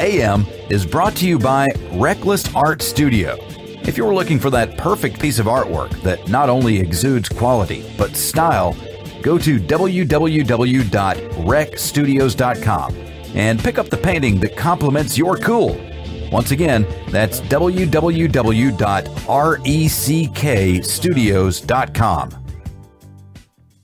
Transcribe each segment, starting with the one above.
AM is brought to you by Reckless Art Studio. If you're looking for that perfect piece of artwork that not only exudes quality, but style, go to www.recstudios.com and pick up the painting that complements your cool. Once again, that's www.reckstudios.com.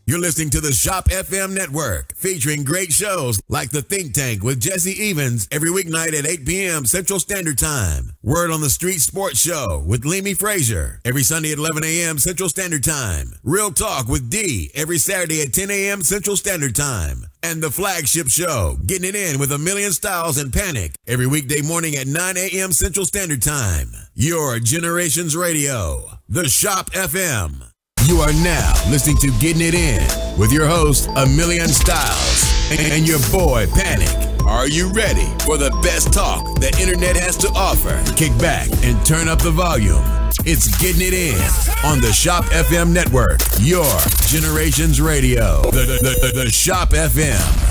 You're listening to the Shop FM Network, featuring great shows like The Think Tank with Jesse Evans every weeknight at 8 p.m. Central Standard Time. Word on the Street Sports Show with Leamy Frazier every Sunday at 11 a.m. Central Standard Time. Real Talk with D every Saturday at 10 a.m. Central Standard Time. And The Flagship Show, Getting It In with A Million Styles and Panic every weekday morning at 9 a.m. Central Standard Time. Your Generations Radio, The Shop FM. You are now listening to Getting It In with your host, A Million Styles, and your boy, Panic. Are you ready for the best talk the internet has to offer? Kick back and turn up the volume. It's Getting It In on the Shop FM Network, your Generations Radio, the Shop FM.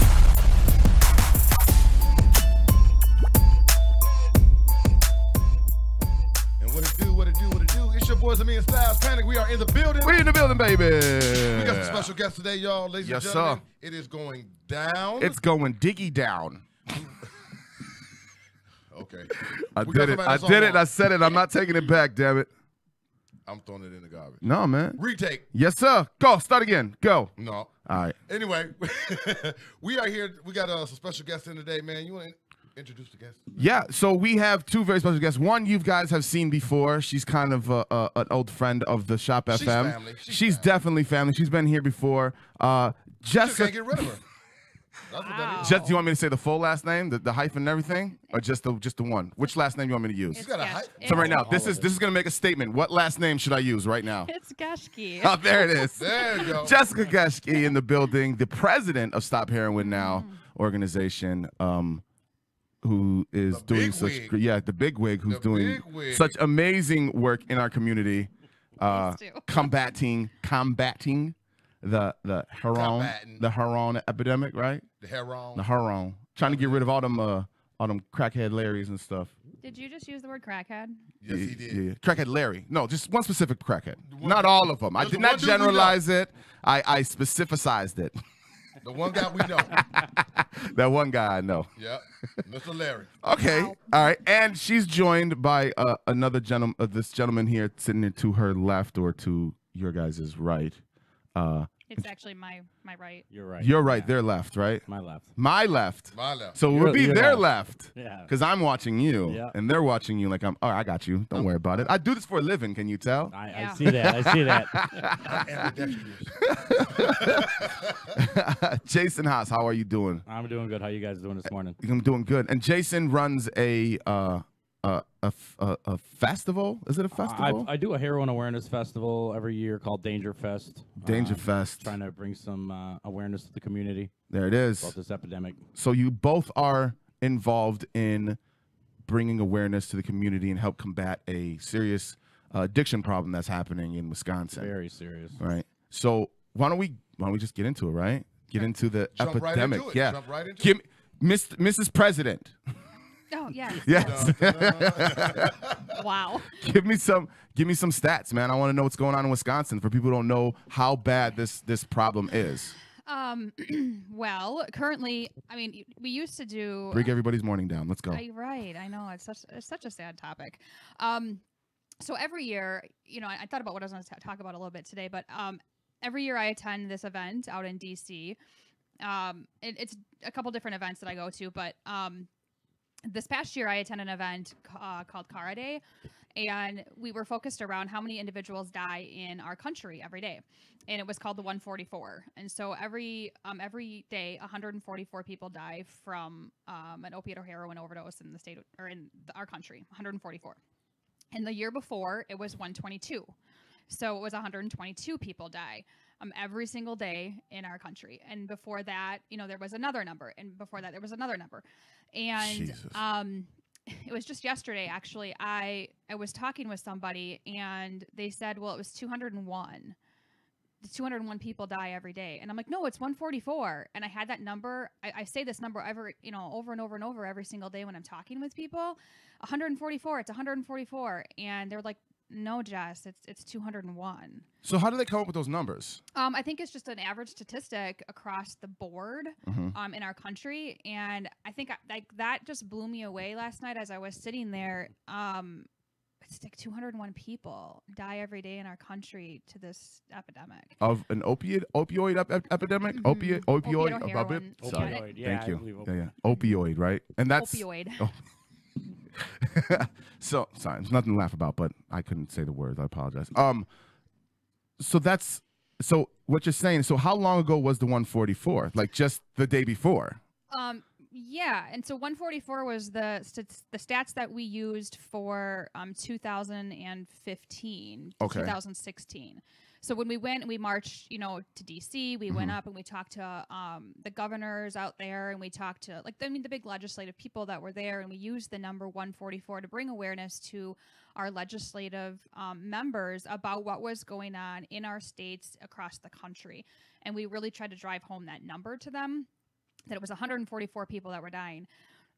Boys, me and Styles Panic. We are in the building. We in the building, baby. We got some special guests today, y'all. Ladies and gentlemen, sir. It is going down. It's going diggy down. Okay. I did it. I said it. I'm not taking it back, damn it. I'm throwing it in the garbage. No, man. Retake. Yes, sir. Go. Start again. Go. No. All right. Anyway, we are here. We got some special guests in today, man. You want to introduce the guests? Yeah, so we have two very special guests. One you guys have seen before. She's kind of an old friend of the Shop FM. She's family. She's family. Definitely family. She's been here before. You Jessica. can't get rid of her. That's what that is. Do you want me to say the full last name, the hyphen and everything, or just the one? Which last name you want me to use? You got a hype. So right now, this is gonna make a statement. What last name should I use right now? It's Geschke. Oh, there it is. There you go. Jessica Geschke in the building, the president of Stop Heroin Now organization. Who is doing such the big wig who's doing such amazing work in our community, combating the heroin epidemic, right? The heroin. Trying to get rid of all them crackhead Larrys and stuff. Did you just use the word crackhead? Yes, he did. Yeah. Crackhead Larry. No, just one specific crackhead. Not all of them. I did not generalize it. I specificized it. The one guy we know. That one guy I know. Yep, Mr. Larry. Okay, Wow. all right. And she's joined by another gentleman, this gentleman here sitting to her left or to your guys' right. It's actually my right. You're right. You're right. They're left, right? My left. My left. My left. So it would be You're their left. left. Yeah. Because I'm watching you, Yeah. and they're watching you like I'm. Oh, I got you. Don't worry about it. I do this for a living. Can you tell? I see that. I see that. Ambidextrous. Jason Haas, how are you doing? I'm doing good. How you guys doing this morning? I'm doing good. And Jason runs a festival. Is it a festival? I do a heroin awareness festival every year called Danger Fest. Danger Fest. Trying to bring some awareness to the community There it is. about this epidemic. So you both are involved in bringing awareness to the community and help combat a serious addiction problem that's happening in Wisconsin. Very serious. Right. So why don't we just get into it, right? Get into the Jump right epidemic. into it. Yeah. Jump right into Give me, Mrs. President. Oh, yes. Yes. Wow. give me some stats, man. I want to know what's going on in Wisconsin for people who don't know how bad this problem is. Well, currently, I mean, we used to do. Break everybody's morning down. Let's go. Right. I know it's such a sad topic. So every year, I thought about what I was going to talk about a little bit today, but every year I attend this event out in DC. It's a couple different events that I go to, but this past year I attended an event called Cara Day, and we were focused around how many individuals die in our country every day, and it was called the 144. And so every day 144 people die from an opiate or heroin overdose in the state or in our country. 144. And the year before it was 122. So it was 122 people die every single day in our country. And before that, there was another number, and before that there was another number. And Jesus. It was just yesterday, actually. I was talking with somebody, and they said, well, it was 201 201 people die every day. And I'm like, no, it's 144. And I had that number. I say this number over and over and over every single day when I'm talking with people. 144. It's 144. And they're like, no, Jess, it's 201. So how do they come up with those numbers? I think it's just an average statistic across the board in our country. And I think like that just blew me away last night as I was sitting there. It's like 201 people die every day in our country to this epidemic of an opioid epidemic. Opioid. Heroin. Opioid. Yeah, Thank you. Yeah. Opioid, right? And that's opioid. Oh. So sorry, there's nothing to laugh about, but I couldn't say the words. I apologize. So what you're saying. So how long ago was the 144? Like just the day before? Yeah, and so 144 was the stats that we used for 2015 to 2016. So when we went and we marched, to DC, we went up and we talked to the governors out there, and we talked to the big legislative people that were there, and we used the number 144 to bring awareness to our legislative members about what was going on in our states across the country, and we really tried to drive home that number to them. That it was 144 people that were dying.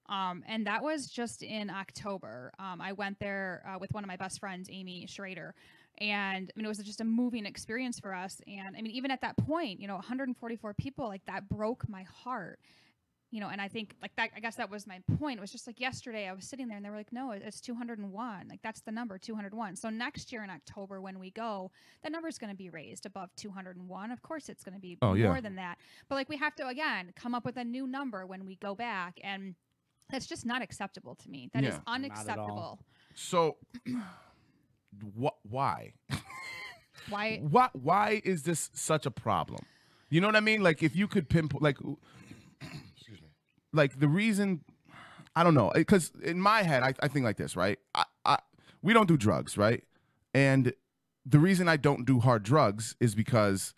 And that was just in October. I went there with one of my best friends, Amy Schrader. And it was just a moving experience for us. And even at that point, 144 people, like that broke my heart. And I think that, I guess that was my point. It was just like yesterday I was sitting there and they were like, no, it's 201. Like that's the number, 201. So next year in October when we go, that number is going to be raised above 201. Of course it's going to be more than that. But we have to, again, come up with a new number when we go back. And that's just not acceptable to me. That is unacceptable. So why? Why is this such a problem? You know what I mean? Like if you could pinpoint, like the reason, I don't know, because in my head, I think like this, right? We don't do drugs, right? And the reason I don't do hard drugs is because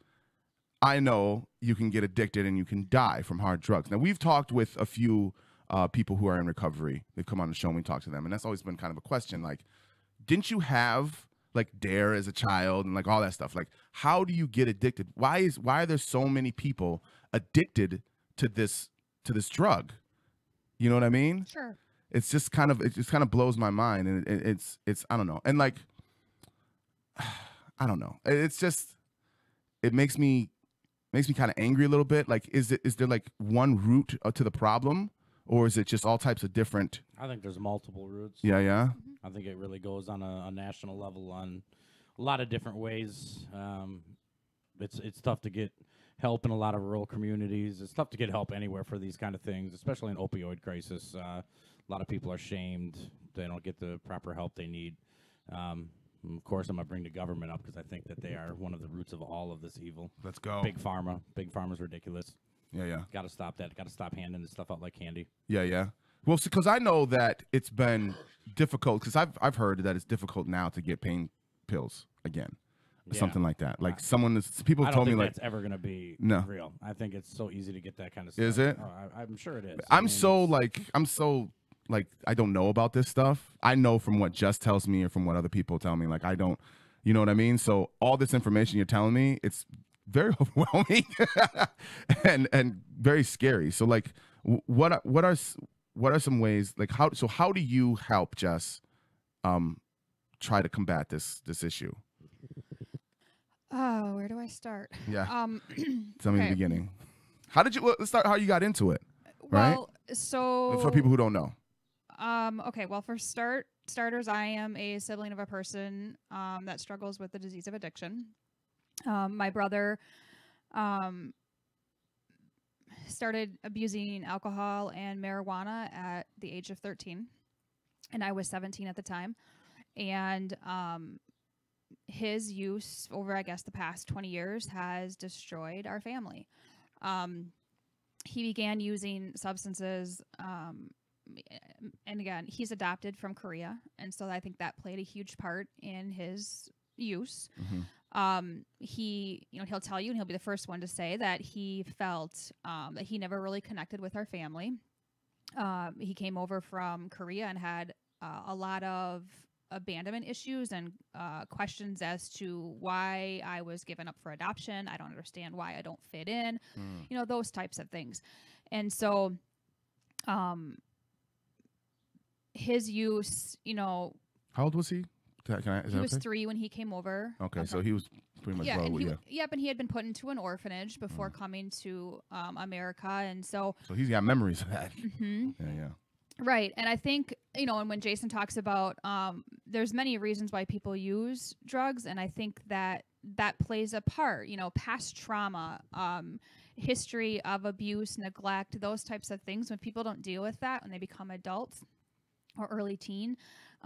I know you can get addicted and you can die from hard drugs. Now, we've talked with a few people who are in recovery. They've come on the show and we talk to them. And that's always been kind of a question. Like, didn't you have DARE as a child and all that stuff? Like, how do you get addicted? Why are there so many people addicted to this drug? You know what I mean? Sure. It just kind of blows my mind, and it's I don't know. And I don't know. It's just, it makes me kind of angry a little bit. Like, is there one root to the problem, or is it just all types of different? I think there's multiple roots. Yeah. I think it really goes on a national level on a lot of different ways. It's tough to get help in a lot of rural communities. It's tough to get help anywhere for these kind of things, especially in opioid crisis. A lot of people are shamed. They don't get the proper help they need. Of course, I'm going to bring the government up because I think that they are one of the roots of all of this evil. Let's go. Big Pharma. Big Pharma's ridiculous. Yeah. Got to stop that. Got to stop handing this stuff out like candy. Yeah. Well, because I know that it's been difficult, because I've heard that it's difficult now to get pain pills again. Something like that. Like people I don't told think me that's ever going to be real. I think it's so easy to get that kind of stuff. Is it? Oh, I'm sure it is. I'm so I don't know about this stuff. I know from what Jess tells me or from what other people tell me. I don't, you know what I mean? So all this information you're telling me, it's very overwhelming and very scary. So what are some ways, how do you help Jess try to combat this issue? Oh, where do I start? Yeah. Tell me the beginning. Let's start how you got into it. Right? Well, so for people who don't know. Okay. Well, for starters, I am a sibling of a person that struggles with the disease of addiction. My brother started abusing alcohol and marijuana at the age of 13, and I was 17 at the time. And his use over, I guess, the past 20 years has destroyed our family. He began using substances, and again, he's adopted from Korea, and so I think that played a huge part in his use. He'll tell you, and he'll be the first one to say that he felt that he never really connected with our family. He came over from Korea and had a lot of abandonment issues and questions as to why I was given up for adoption. I don't understand why I don't fit in, you know, those types of things. And so his use, you know. How old was he? He was 3 when he came over. Okay, so he was pretty much and he had been put into an orphanage before coming to America, and so he's got memories of that. Yeah. Right, and I think, you know, and when Jason talks about there's many reasons why people use drugs, and I think that plays a part. You know, past trauma, history of abuse, neglect, those types of things. When people don't deal with that when they become adults or early teen,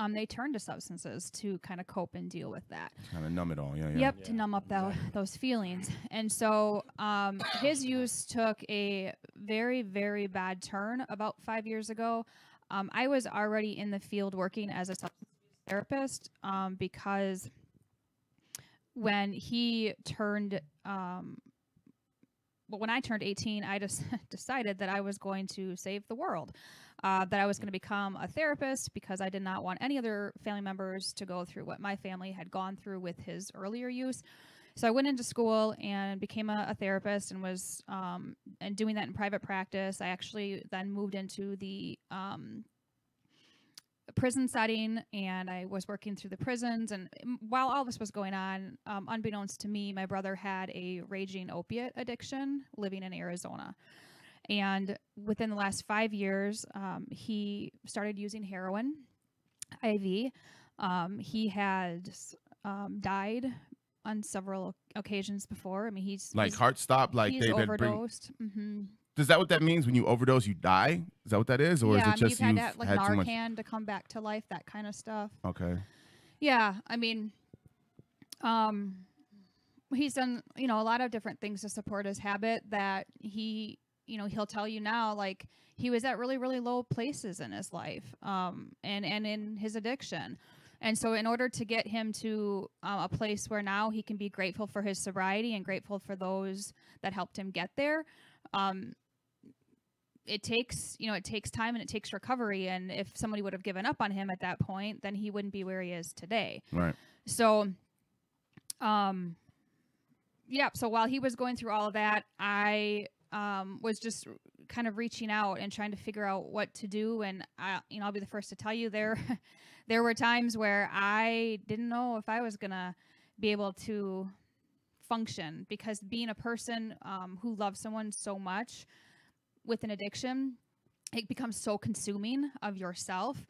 they turn to substances to kind of cope and deal with that. Kind of numb it all, yeah. Yep, to numb up those feelings. And so his use took a very, very bad turn about 5 years ago. I was already in the field working as a substance abuse therapist because when he turned, when I turned 18, I just decided that I was going to save the world. That I was going to become a therapist because I did not want any other family members to go through what my family had gone through with his earlier use. So I went into school and became a therapist and was and doing that in private practice. I actually then moved into the prison setting, and I was working through the prisons. And while all this was going on, unbeknownst to me, my brother had a raging opiate addiction living in Arizona. And within the last 5 years, he started using heroin, IV. He had died on several occasions before. I mean, he's heart stopped, like he's overdosed. Is that what that means? When you overdose, you die? Is that what that is, or is it just you've had Narcan too much? to come back to life, that kind of stuff. Okay. Yeah, I mean, he's done, you know, a lot of different things to support his habit that he. You know, he'll tell you now, like, he was at really, really low places in his life and in his addiction. And so in order to get him to a place where now he can be grateful for his sobriety and grateful for those that helped him get there, it takes time and it takes recovery. And if somebody would have given up on him at that point, then he wouldn't be where he is today. Right. So, so while he was going through all of that, I was just kind of reaching out and trying to figure out what to do. And I'll be the first to tell you there were times where I didn't know if I was gonna be able to function, because being a person who loves someone so much with an addiction, it becomes so consuming of yourself.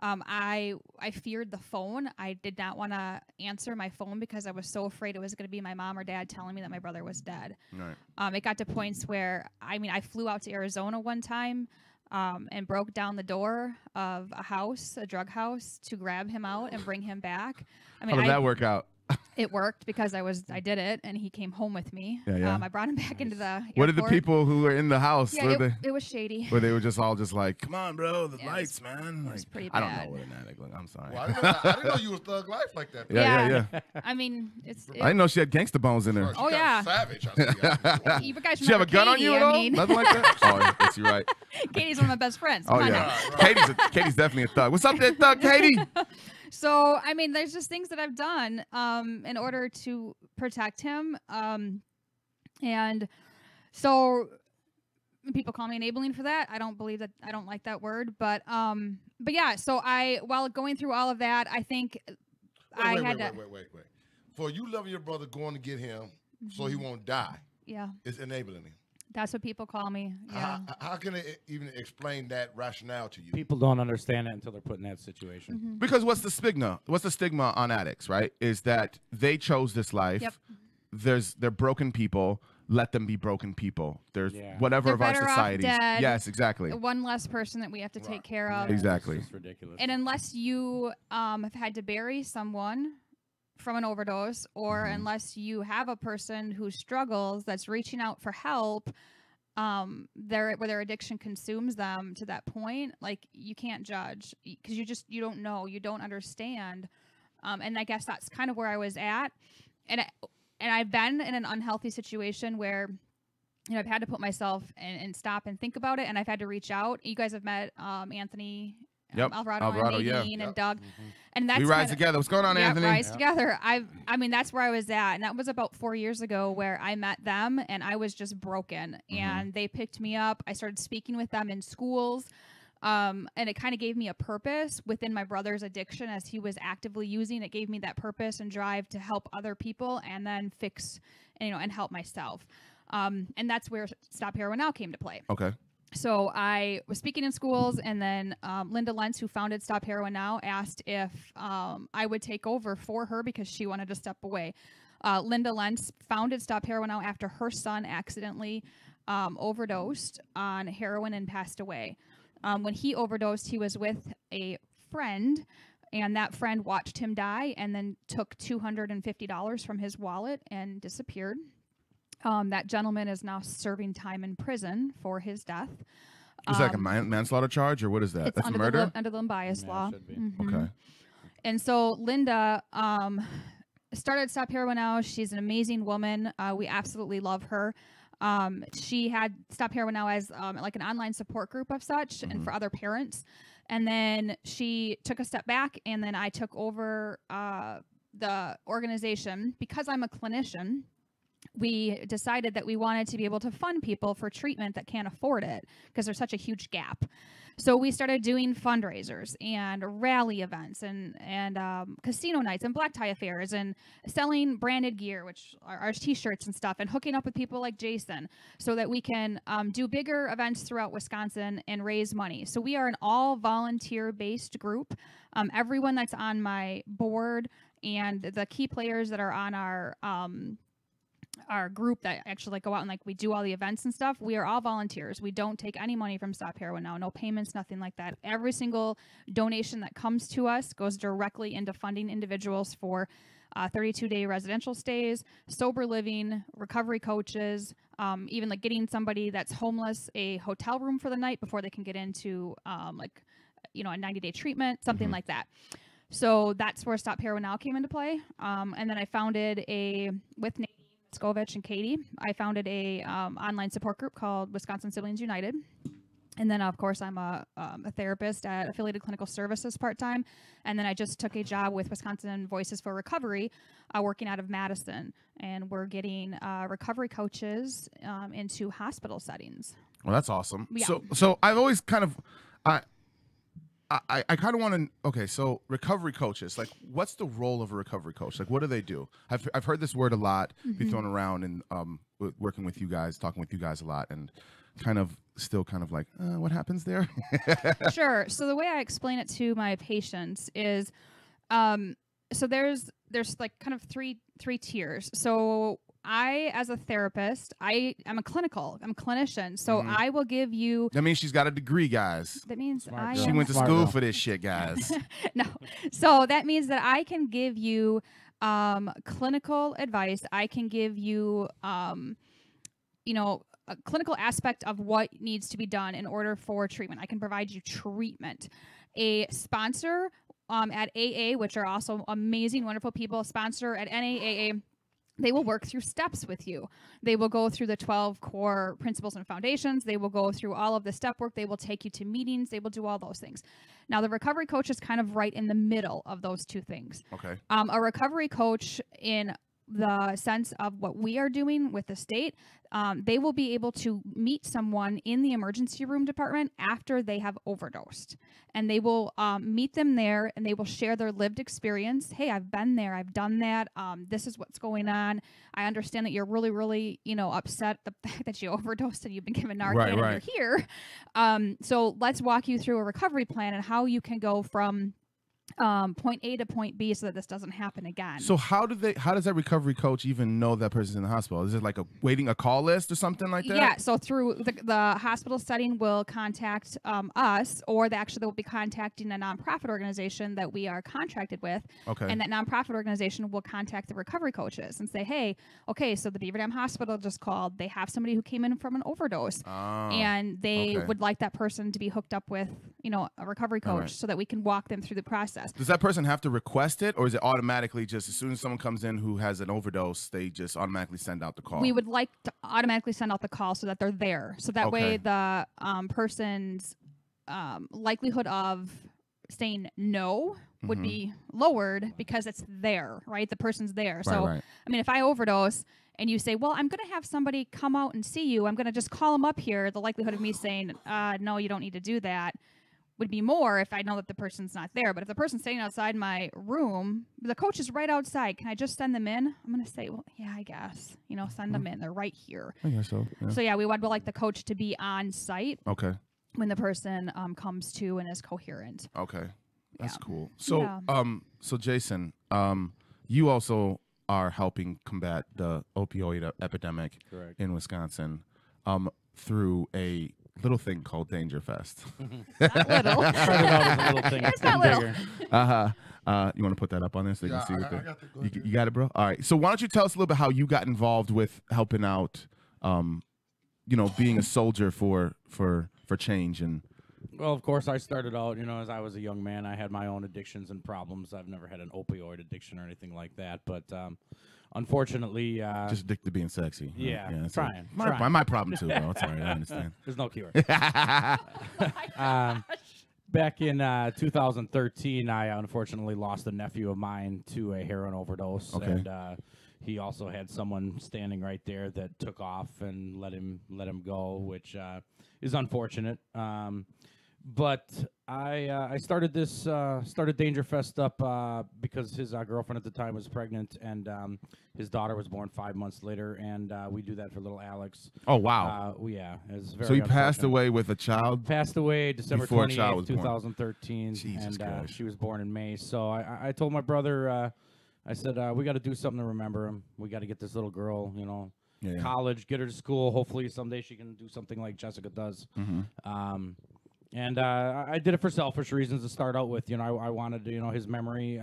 I feared the phone. I did not want to answer my phone because I was so afraid it was going to be my mom or dad telling me that my brother was dead. Right. It got to points where, I flew out to Arizona one time and broke down the door of a drug house, to grab him out and bring him back. How did that work out? It worked because I did it, and he came home with me. Yeah. I brought him back into the airport. What did the people who were in the house? Yeah, it was shady. Where they were just all like, "Come on, bro, the lights, man." It was pretty I bad. don't know what an addict looked. I'm sorry. Well, I didn't know you was thug life like that. Yeah. I mean, I didn't know she had gangster bones in her. Oh, yeah. Savage. I see. You guys Did she have a gun on you at all? Nothing like that. Oh, yes, you're right. Katie's one of my best friends. Oh Come on yeah, now. Katie's definitely a thug. What's up there, thug Katie? So, there's just things that I've done in order to protect him. And so people call me enabling for that. I don't believe that. I don't like that word. But yeah, so while going through all of that, I think Wait. For you loving your brother, going to get him so he won't die. Yeah. It's enabling him. That's what people call me. Yeah. How can they even explain that rationale to you? People don't understand it until they're put in that situation. Mm-hmm. Because what's the stigma? What's the stigma on addicts, right? Is that they chose this life. Yep. They're broken people. Let them be broken people. There's whatever They're of our better off societies. dead. Yes, exactly. One less person that we have to take care of. Exactly. It's ridiculous. And unless you have had to bury someone from an overdose, or unless you have a person who struggles that's reaching out for help, where their addiction consumes them to that point, like, you can't judge because you don't know, you don't understand. And I guess that's kind of where I was at. And I've been in an unhealthy situation where, I've had to put myself and stop and think about it. And I've had to reach out. You guys have met Anthony Alvarado and Nadine and Doug. And that's we ride together. What's going on, Anthony? Rise together. I mean, that's where I was at, and that was about 4 years ago where I met them, and I was just broken. And they picked me up. I started speaking with them in schools, and it kind of gave me a purpose within my brother's addiction as he was actively using. It gave me that purpose and drive to help other people, and then fix, and help myself. And that's where Stop Heroin Now came to play. Okay. So I was speaking in schools, and then Linda Lentz, who founded Stop Heroin Now, asked if I would take over for her because she wanted to step away. Linda Lentz founded Stop Heroin Now after her son accidentally overdosed on heroin and passed away. When he overdosed, he was with a friend, and that friend watched him die and then took $250 from his wallet and disappeared. That gentleman is now serving time in prison for his death. Is that like a manslaughter charge, or what is that? It's That's under murder? Under the bias law. Okay. And so Linda started Stop Heroin Now. She's an amazing woman. We absolutely love her. She had Stop Heroin Now as like an online support group of such, and for other parents. And then she took a step back, and then I took over the organization because I'm a clinician. We decided that we wanted to be able to fund people for treatment that can't afford it because there's such a huge gap. So we started doing fundraisers and rally events and casino nights and black tie affairs and selling branded gear, which are our t-shirts and stuff, and hooking up with people like Jason so that we can do bigger events throughout Wisconsin and raise money. So we are an all volunteer-based group. Everyone that's on my board and the key players that are on our group that actually go out and we do all the events and stuff, we are all volunteers. We don't take any money from Stop Heroin Now, no payments, nothing like that. Every single donation that comes to us goes directly into funding individuals for 32-day residential stays, sober living, recovery coaches, even getting somebody that's homeless a hotel room for the night before they can get into a 90-day treatment, something like that. So that's where Stop Heroin Now came into play. And then I founded with Nadine Skovich and Katie, I founded a online support group called Wisconsin Siblings United. And then, of course, I'm a therapist at Affiliated Clinical Services part-time. And then I just took a job with Wisconsin Voices for Recovery, working out of Madison. And we're getting recovery coaches into hospital settings. Well, that's awesome. Yeah. So I've always kind of... I kind of want to. Okay, so recovery coaches, what's the role of a recovery coach? What do they do? I've heard this word a lot be thrown around, and working with you guys, talking with you guys a lot, and still what happens there? Sure. So the way I explain it to my patients is, so there's kind of three tiers. So I, as a therapist, I'm a clinician, so I will give you... That means she's got a degree, guys. That means She went to school for this shit, guys. No. So that means that I can give you clinical advice. I can give you, a clinical aspect of what needs to be done in order for treatment. I can provide you treatment. A sponsor at AA, which are also amazing, wonderful people, a sponsor at NAAA, they will work through steps with you. They will go through the 12 core principles and foundations. They will go through all of the step work. They will take you to meetings. They will do all those things. Now, the recovery coach is kind of right in the middle of those two things. Okay. A recovery coach, in the sense of what we are doing with the state, they will be able to meet someone in the emergency room department after they have overdosed. And they will meet them there, and they will share their lived experience. Hey, I've been there. I've done that. This is what's going on. I understand that you're really, really, upset the fact that you overdosed and you've been given Narcan and you're here. So let's walk you through a recovery plan and how you can go from point A to point B so that this doesn't happen again. So how does that recovery coach even know that person's in the hospital? Is it like a call list or something like that? Yeah, so through the hospital setting will contact us, or they will be contacting a nonprofit organization that we are contracted with. Okay. And that nonprofit organization will contact the recovery coaches and say, hey, okay, so the Beaver Dam Hospital just called. They have somebody who came in from an overdose. And they would like that person to be hooked up with, a recovery coach so that we can walk them through the process. Does that person have to request it, or is it automatically just as soon as someone comes in who has an overdose, they just automatically send out the call? We would like to automatically send out the call so that they're there. So that way the person's likelihood of saying no would be lowered because it's there, right? The person's there. So, right. I mean, if I overdose and you say, well, I'm going to have somebody come out and see you, I'm going to just call them up here, the likelihood of me saying, no, you don't need to do that would be more if I know that the person's not there. But if the person's staying outside my room, the coach is right outside. Can I just send them in? I'm going to say, well, yeah, I guess. Send them in. They're right here. I guess so. Yeah. So, yeah, we would like the coach to be on site. Okay. When the person comes to and is coherent. Okay. That's cool. So, so Jason, you also are helping combat the opioid epidemic in Wisconsin through a little thing called Danger Fest. Not little. Started out as a little thing. It's not little. You want to put that up on there so you can see it? You got it, bro? All right. So why don't you tell us a little bit how you got involved with helping out, being a soldier for change and. Well, of course, I started out, as I was a young man, I had my own addictions and problems. I've never had an opioid addiction or anything like that, but unfortunately, just addicted to being sexy. Yeah, that's trying. My problem too, bro. It's all right. I understand. There's no cure. Back in 2013, I unfortunately lost a nephew of mine to a heroin overdose, and he also had someone standing right there that took off and let him go, which is unfortunate. But I started Danger Fest up because his girlfriend at the time was pregnant, and his daughter was born 5 months later, and we do that for little Alex. Oh, wow. Yeah. It was very so he passed away with a child? Passed away December 28th, 2013, Jesus Christ. She was born in May. So I told my brother, I said, we got to do something to remember him. We got to get this little girl, college, get her to school. Hopefully someday she can do something like Jessica does. And I did it for selfish reasons to start out with. I wanted to, his memory,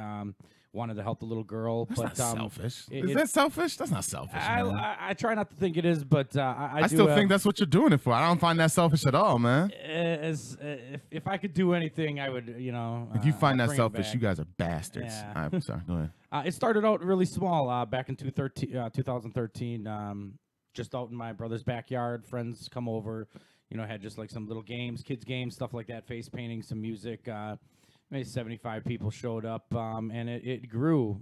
wanted to help the little girl. That's but not selfish. Is that selfish? That's not selfish. I try not to think it is, but I still think that's what you're doing it for. I don't find that selfish at all, man. If I could do anything, I would, If you find that selfish, you guys are bastards. Yeah. I'm sorry. Go ahead. It started out really small back in 2013, just out in my brother's backyard. Friends come over. Had just like some little games, kids games, stuff like that, face painting, some music. Maybe 75 people showed up, and it grew.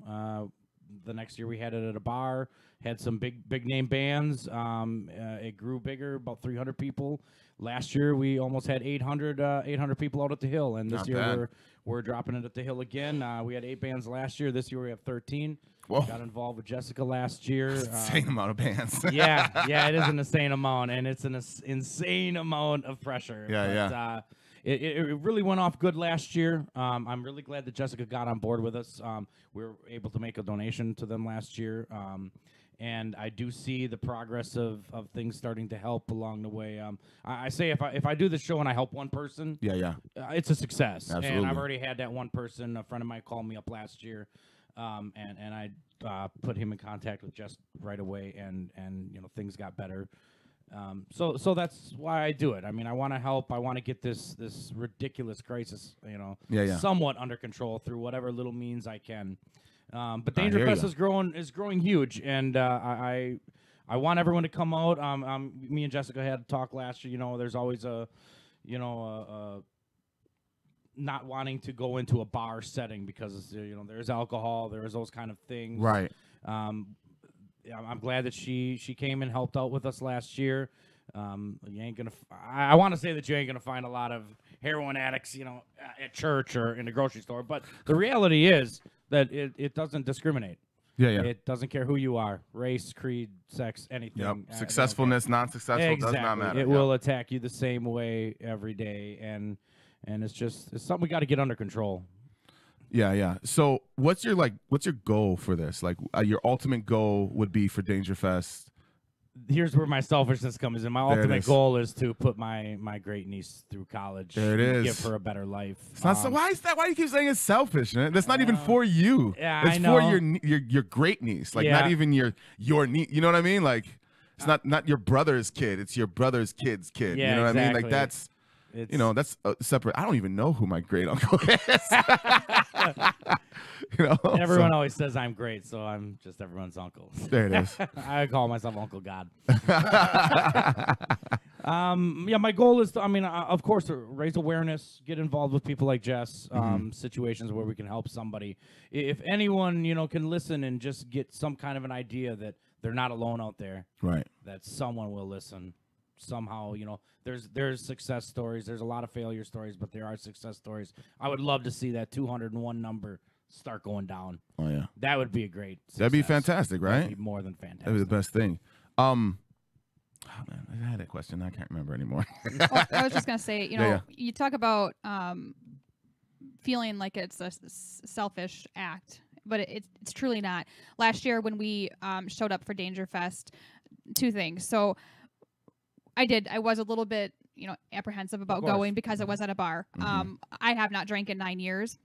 The next year we had it at a bar, had some big name bands. It grew bigger, about 300 people. Last year we almost had 800 people out at the Hill, and this year we're dropping it at the Hill again. We had 8 bands last year. This year we have 13. Whoa. Got involved with Jessica last year. Insane amount of bands. yeah, it is an insane amount, and it's an insane amount of pressure. Yeah. It really went off good last year. I'm really glad that Jessica got on board with us. We were able to make a donation to them last year, and I do see the progress of things starting to help along the way. I say if I do the show and I help one person, it's a success. Absolutely. And I've already had that one person. A friend of mine called me up last year. And I put him in contact with Jess right away, and things got better. So that's why I do it. I mean, I want to help. I want to get this ridiculous crisis, somewhat under control through whatever little means I can. But Danger Fest is growing huge, and I want everyone to come out. Me and Jessica had a talk last year. There's always a not wanting to go into a bar setting because there's alcohol, there's those kind of things. Right. I'm glad that she came and helped out with us last year. You ain't gonna. I want to say that you ain't gonna find a lot of heroin addicts, at church or in the grocery store. But the reality is that it doesn't discriminate. Yeah. It doesn't care who you are, race, creed, sex, anything. Yep. Successfulness, non-successful does not matter. It will attack you the same way every day, and it's something we got to get under control. Yeah. So what's your goal for this? Like your ultimate goal would be for Danger Fest. Here's where my selfishness comes in. My ultimate goal is to put my great niece through college. There it is. Give her a better life. It's not so. Why is that? Why do you keep saying it's selfish, man? That's not even for you. Yeah, it's I know. for your great niece. Like not even your niece. You know what I mean? Like it's not your brother's kid. It's your brother's kid's kid. Yeah, you know what exactly. I mean? Like that's. That's separate. I don't even know who my great uncle is. Everyone always says I'm great, so I'm just everyone's uncle. There it is. I call myself Uncle God. Yeah, my goal is to, of course, to raise awareness, get involved with people like Jess, situations where we can help somebody. If anyone, can listen and just get some kind of an idea that they're not alone out there, right? That someone will listen somehow. There's success stories. There's a lot of failure stories, but there are success stories. I would love to see that 201 number start going down. Oh yeah, that would be a great success. That'd be fantastic, right? That'd be more than fantastic. That'd be the best thing. Oh, man, I had a question. I can't remember anymore. I was just gonna say, you talk about feeling like it's a selfish act, but it's truly not. Last year when we showed up for Danger Fest, two things. So I was a little bit, apprehensive about going because it was at a bar. I have not drank in 9 years,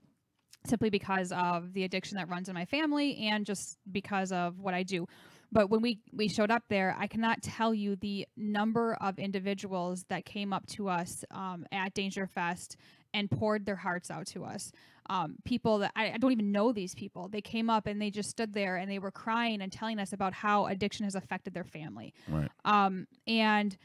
simply because of the addiction that runs in my family and just because of what I do. But when we showed up there, I cannot tell you the number of individuals that came up to us at Danger Fest and poured their hearts out to us. People that I don't even know these people. They came up and they just stood there and they were crying and telling us about how addiction has affected their family. Right. And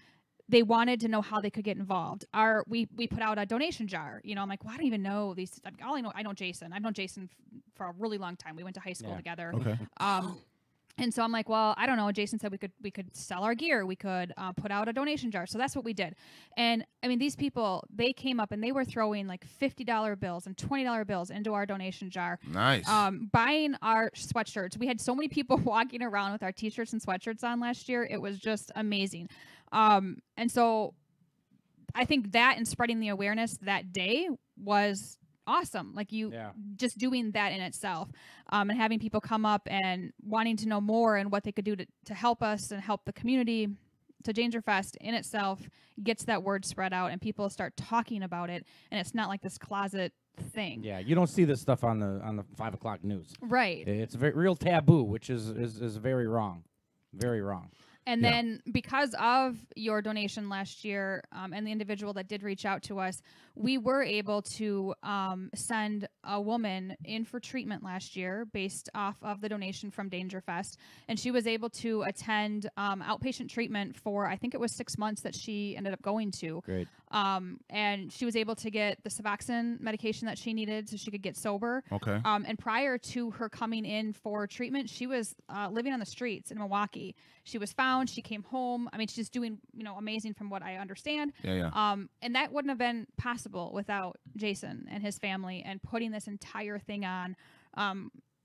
they wanted to know how they could get involved. We put out a donation jar. I'm like, well, I don't even know these. I know Jason. I've known Jason for a really long time. We went to high school together. Okay. And so I'm like, well, I don't know. Jason said we could sell our gear. We could put out a donation jar. So that's what we did. And these people, they came up and they were throwing like $50 bills and $20 bills into our donation jar. Nice. Buying our sweatshirts. We had so many people walking around with our t-shirts and sweatshirts on last year. It was just amazing. And so I think that and spreading the awareness that day was awesome. Like just doing that in itself, and having people come up and wanting to know more and what they could do to help us and help the community. To Danger Fest in itself gets that word spread out and people start talking about it, and it's not like this closet thing. Yeah, you don't see this stuff on the 5 o'clock news. Right. It's a real taboo, which is very wrong. Very wrong. And then because of your donation last year and the individual that did reach out to us, we were able to send a woman in for treatment last year based off of the donation from Danger Fest. And she was able to attend outpatient treatment for, I think it was 6 months that she ended up going to. Great. And she was able to get the Suboxone medication that she needed so she could get sober. Okay. And prior to her coming in for treatment, she was living on the streets in Milwaukee. She was found. She came home. She's doing, amazing from what I understand. Yeah. And that wouldn't have been possible without Jason and his family and putting this entire thing on.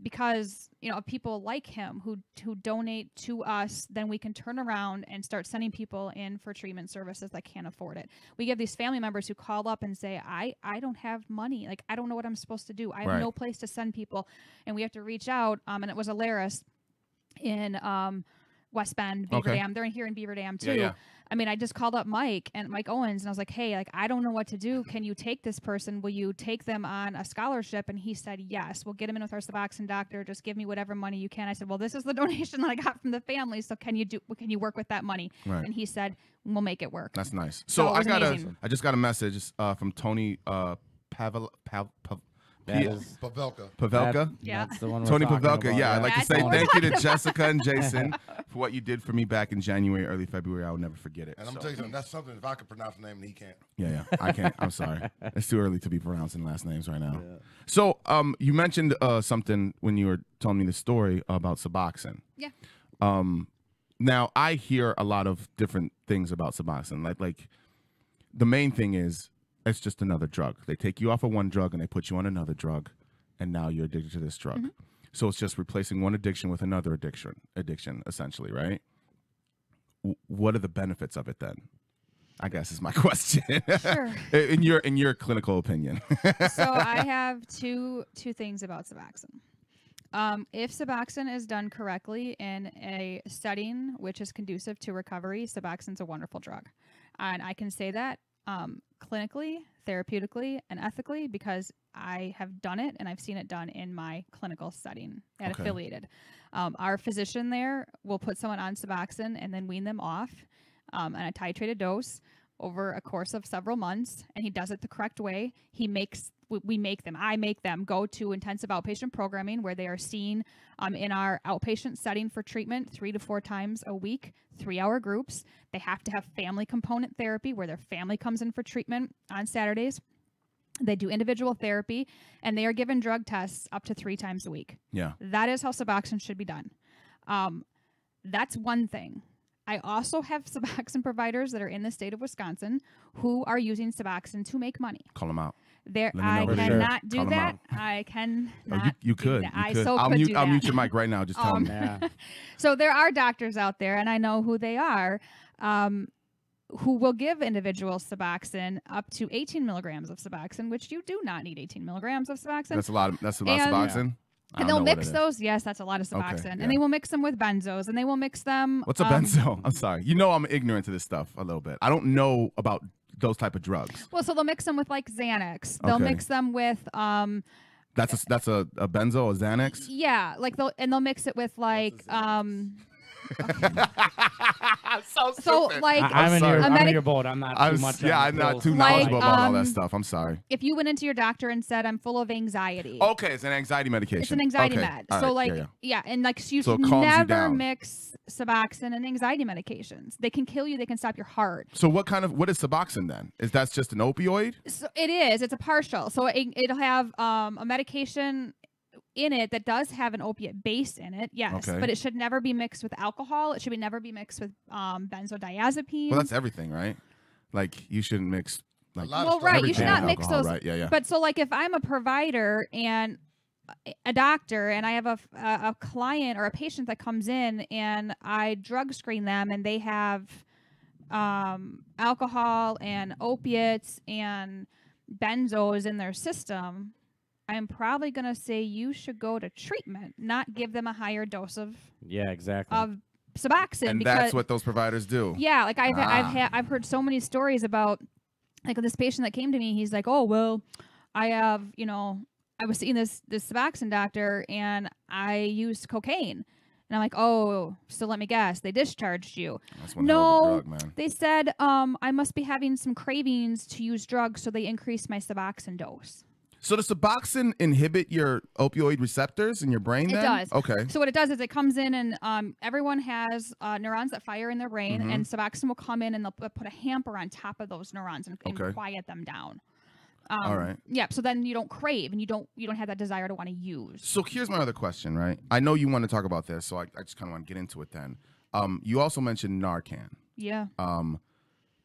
Because, of people like him who donate to us, then we can turn around and start sending people in for treatment services that can't afford it. We have these family members who call up and say, I don't have money. Like, I don't know what I'm supposed to do. I have no place to send people. And we have to reach out. And it was Alaris in West Bend, Beaver Dam. They're here in Beaver Dam too. Yeah. I just called up Mike Owens, and I was like, hey, I don't know what to do. Can you take this person? Will you take them on a scholarship? And he said, yes, we'll get him in with our Suboxone doctor. Just give me whatever money you can. I said, well, this is the donation that I got from the family. So can you work with that money? Right. And he said, we'll make it work. That's nice. So I just got a message from Tony Pavelka. Pavelka? Yeah. That's the one Tony Pavelka. about, Yeah, I'd like to That's say the one. thank you to Jessica and Jason for what you did for me back in January, early February. I will never forget it. And I'm going to tell you something. That's something, if I could pronounce the name and he can't. Yeah, I can't. I'm sorry. It's too early to be pronouncing last names right now. Yeah. So you mentioned something when you were telling me the story about Suboxone. Yeah. Now, I hear a lot of different things about Suboxone. Like the main thing is it's just another drug. They take you off of one drug and they put you on another drug, and now you're addicted to this drug. Mm-hmm. So it's just replacing one addiction with another addiction essentially, right? What are the benefits of it then? I guess is my question. Sure. in your clinical opinion. So I have two things about Suboxone. If Suboxone is done correctly in a setting which is conducive to recovery, Suboxone's a wonderful drug. And I can say that clinically, therapeutically, and ethically because I have done it and I've seen it done in my clinical setting at Affiliated. Our physician there will put someone on Suboxone and then wean them off on a titrated dose over a course of several months, and he does it the correct way. I make them go to intensive outpatient programming where they are seen in our outpatient setting for treatment 3 to 4 times a week, 3-hour groups. They have to have family component therapy where their family comes in for treatment on Saturdays. They do individual therapy, and they are given drug tests up to 3 times a week. Yeah. That is how Suboxone should be done. That's one thing. I also have Suboxone providers that are in the state of Wisconsin who are using Suboxone to make money. Call them out. I cannot do that. I cannot. You could. I'll mute your mic right now. Just tell me. Yeah. So there are doctors out there, and I know who they are, who will give individuals Suboxone up to 18 milligrams of Suboxone, which you do not need 18 milligrams of Suboxone. That's a lot. That's a lot of Suboxone. And they'll mix those. Yes, that's a lot of Suboxone. Okay, And they will mix them with benzos, and they will mix them. What's a benzo? I'm sorry. You know I'm ignorant to this stuff a little bit. I don't know about those type of drugs. Well, so they'll mix them with like Xanax. They'll mix them with That's a benzo, a Xanax. Yeah, like they'll mix it with like so like I'm in your boat. I'm not too much. Yeah, I'm not too knowledgeable about all that stuff. I'm sorry. If you went into your doctor and said, "I'm full of anxiety," okay, it's an anxiety medication. It's an anxiety med. All so right. like and like so you So should it calms you never down. mix Suboxone and anxiety medications. They can kill you. They can stop your heart. So what is Suboxone then? Is that just an opioid? So it is. It's a partial. So it'll have a medication in it that does have an opiate base in it, yes, but it should never be mixed with alcohol. It should never be mixed with benzodiazepine. Well, that's everything, right? Like you shouldn't mix. Like, right. You should not mix alcohol, those. Right? Yeah. But so, like, if I'm a provider and a doctor, and I have a client or a patient that comes in, and I drug screen them, and they have alcohol and opiates and benzos in their system, I'm probably going to say you should go to treatment, not give them a higher dose of of Suboxone. And because, that's what those providers do. Yeah, like I've heard so many stories about like this patient that came to me. He's like, "Oh, well, I have, I was seeing this Suboxone doctor and I used cocaine." And I'm like, "Oh, so let me guess, they discharged you." That's one hell of a drug, man. They said I must be having some cravings to use drugs, so they increased my Suboxone dose. So does Suboxone inhibit your opioid receptors in your brain then? It does. Okay. So what it does is it comes in and everyone has neurons that fire in their brain, and Suboxone will come in and they'll put a hamper on top of those neurons and quiet them down. All right. Yeah. So then you don't crave and you don't have that desire to want to use. So here's my other question, right? I know you want to talk about this, so I just kind of want to get into it then. You also mentioned Narcan. Yeah.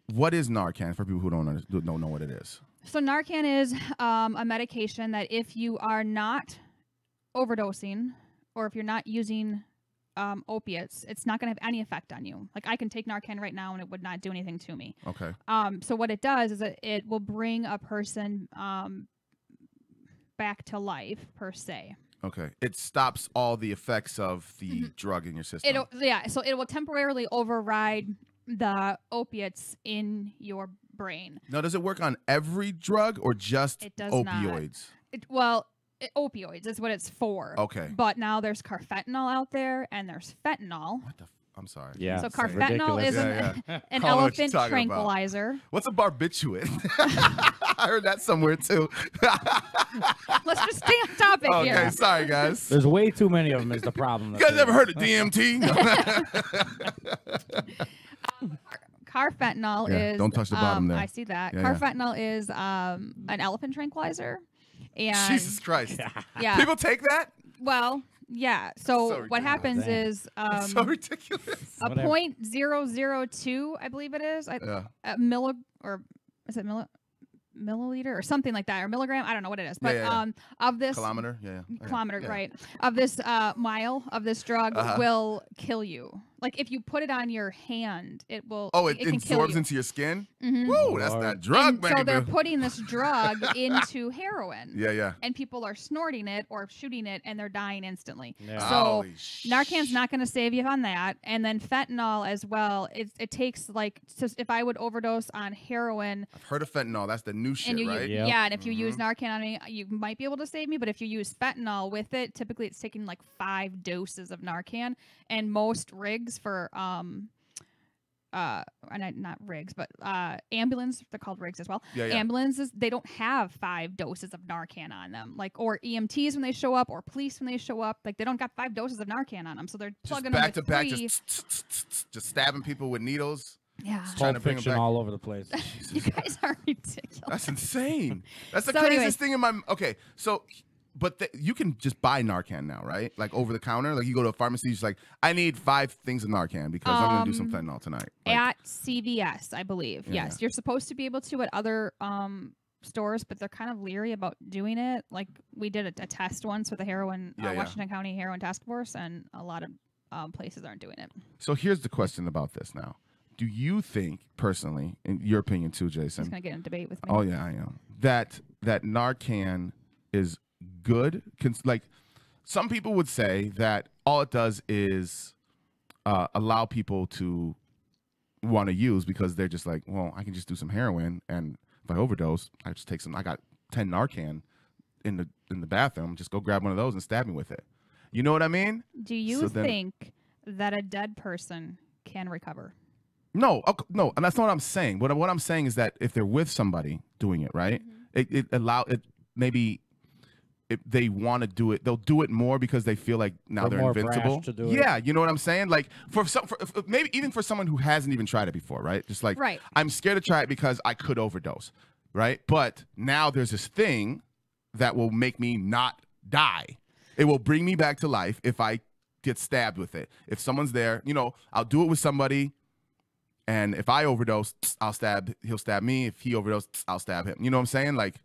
What is Narcan for people who don't know what it is? So Narcan is a medication that if you are not overdosing or if you're not using opiates, it's not going to have any effect on you. Like I can take Narcan right now and it would not do anything to me. Okay. So what it does is it will bring a person back to life per se. Okay. It stops all the effects of the drug in your system. So it will temporarily override the opiates in your brain. Now, does it work on every drug or just opioids? Opioids is what it's for. Okay. But now there's carfentanil out there and there's fentanyl. I'm sorry. Yeah. So carfentanil is an elephant tranquilizer. What's a barbiturate? I heard that somewhere too. Let's just stay on topic here. Okay, sorry guys. There's way too many of them is the problem. You guys ever heard of DMT? Carfentanil is... Don't touch the bottom there. I see that. Yeah, carfentanil is an elephant tranquilizer. And Jesus Christ. Yeah. People take that? Well, yeah. So what happens is... It's so ridiculous. A 0.002, I believe it is. Milliliter or something like that, or milligram. I don't know what it is, but of this kilometer, right? Of this mile of this drug will kill you. Like if you put it on your hand, it will. Oh, it absorbs into your skin. Woo, that's that drug, baby. So they're putting this drug into heroin. Yeah. And people are snorting it or shooting it, and they're dying instantly. Yeah. So Narcan's not going to save you on that. And then fentanyl as well. It takes if I would overdose on heroin. I've heard of fentanyl. That's the new shit, right? Yeah, and if you use Narcan on me, you might be able to save me. But if you use fentanyl with it, typically it's taking like 5 doses of Narcan, and most rigs for not rigs, but ambulance. They're called rigs as well. Yeah. Ambulances, they don't have 5 doses of Narcan on them, like, or EMTs when they show up, or police when they show up, like they don't got 5 doses of Narcan on them, so they're plugging them back to with back, 3. just stabbing people with needles. Yeah, Trying to Pulp bring 'em Fiction back. all over the place. you guys are ridiculous. That's insane. That's the So craziest anyways. thing in my. Okay, so, but you can just buy Narcan now, right? Like over the counter. Like you go to a pharmacy, you're just like, I need 5 things of Narcan because I'm gonna do some fentanyl tonight. Like, At CVS, I believe. Yeah, Yes, you're supposed to be able to at other stores, but they're kind of leery about doing it. Like we did a test once with the heroin Washington County Heroin Task Force, and a lot of places aren't doing it. So here's the question about this now. Do you think, personally, in your opinion too, Jason? He's gonna get in a debate with me. Oh yeah, I am. That Narcan is good. Like some people would say that all it does is allow people to want to use because they're just like, well, I can just do some heroin, and if I overdose, I just take some. I got 10 Narcan in the bathroom. Just go grab one of those and stab me with it. You know what I mean? Do you So then- think that a dead person can recover? No, no, and that's not what I'm saying. What I'm saying is that if they're with somebody doing it, right? Maybe if they want to do it, they'll do it more because they feel like now They're they're more brash invincible. to do it. Yeah, you know what I'm saying? Like maybe even for someone who hasn't even tried it before, right? Just like, Right. I'm scared to try it because I could overdose, right? But now there's this thing that will make me not die. It will bring me back to life if I get stabbed with it. If someone's there, I'll do it with somebody. And if I overdose, he'll stab me. If he overdosed, I'll stab him. You know what I'm saying? Like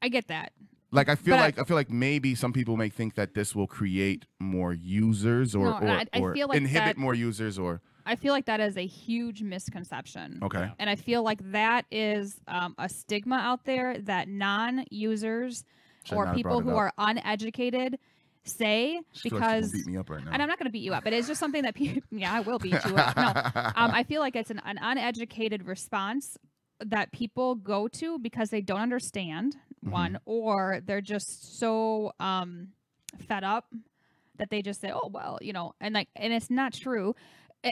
I get that. I feel But like maybe some people may think that this will create more users or I feel like inhibit that- more users or I feel like that is a huge misconception. okay. And I feel like that is a stigma out there that non-users Should or not have people brought it who up. are uneducated say I feel like she's because gonna beat me up right now. and I'm not going to beat you up, but it's just something that people, yeah, I will beat you up. No, I feel like it's an uneducated response that people go to because they don't understand one, or they're just so fed up that they just say, oh, well, and it's not true.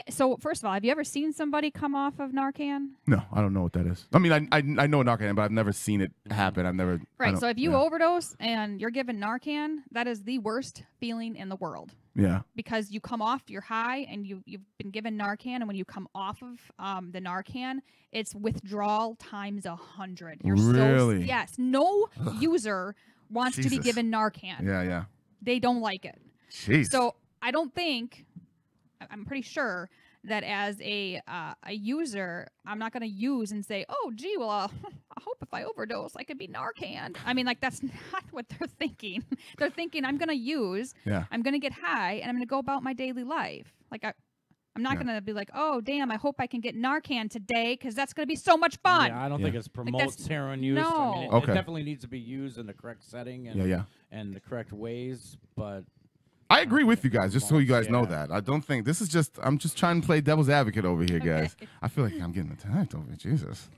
So first of all, have you ever seen somebody come off of Narcan? No, I don't know what that is. I mean, I know Narcan, but I've never seen it happen. I've never. Right. So if you overdose and you're given Narcan, that is the worst feeling in the world. Yeah. Because you come off your high and you've been given Narcan, and when you come off of the Narcan, it's withdrawal times 100. You're Really? yes. No user wants to be Jesus. given Narcan. Yeah. They don't like it. Jeez. So I don't think, I'm pretty sure that as a user, I'm not going to use and say, oh, gee, well, I hope if I overdose, I could be Narcan. I mean, like, that's not what they're thinking. They're thinking, I'm going to use, Yeah. I'm going to get high, and I'm going to go about my daily life. Like, I'm not going to be like, oh, damn, I hope I can get Narcan today because that's going to be so much fun. Yeah, I don't think it promotes heroin use. no. I mean, it Okay. definitely needs to be used in the correct setting and and the correct ways, but I agree with you guys, just so you guys know Yeah. that. I don't think this is just, I'm just trying to play devil's advocate over here, guys. Okay. I feel like I'm getting attacked over here. Jesus.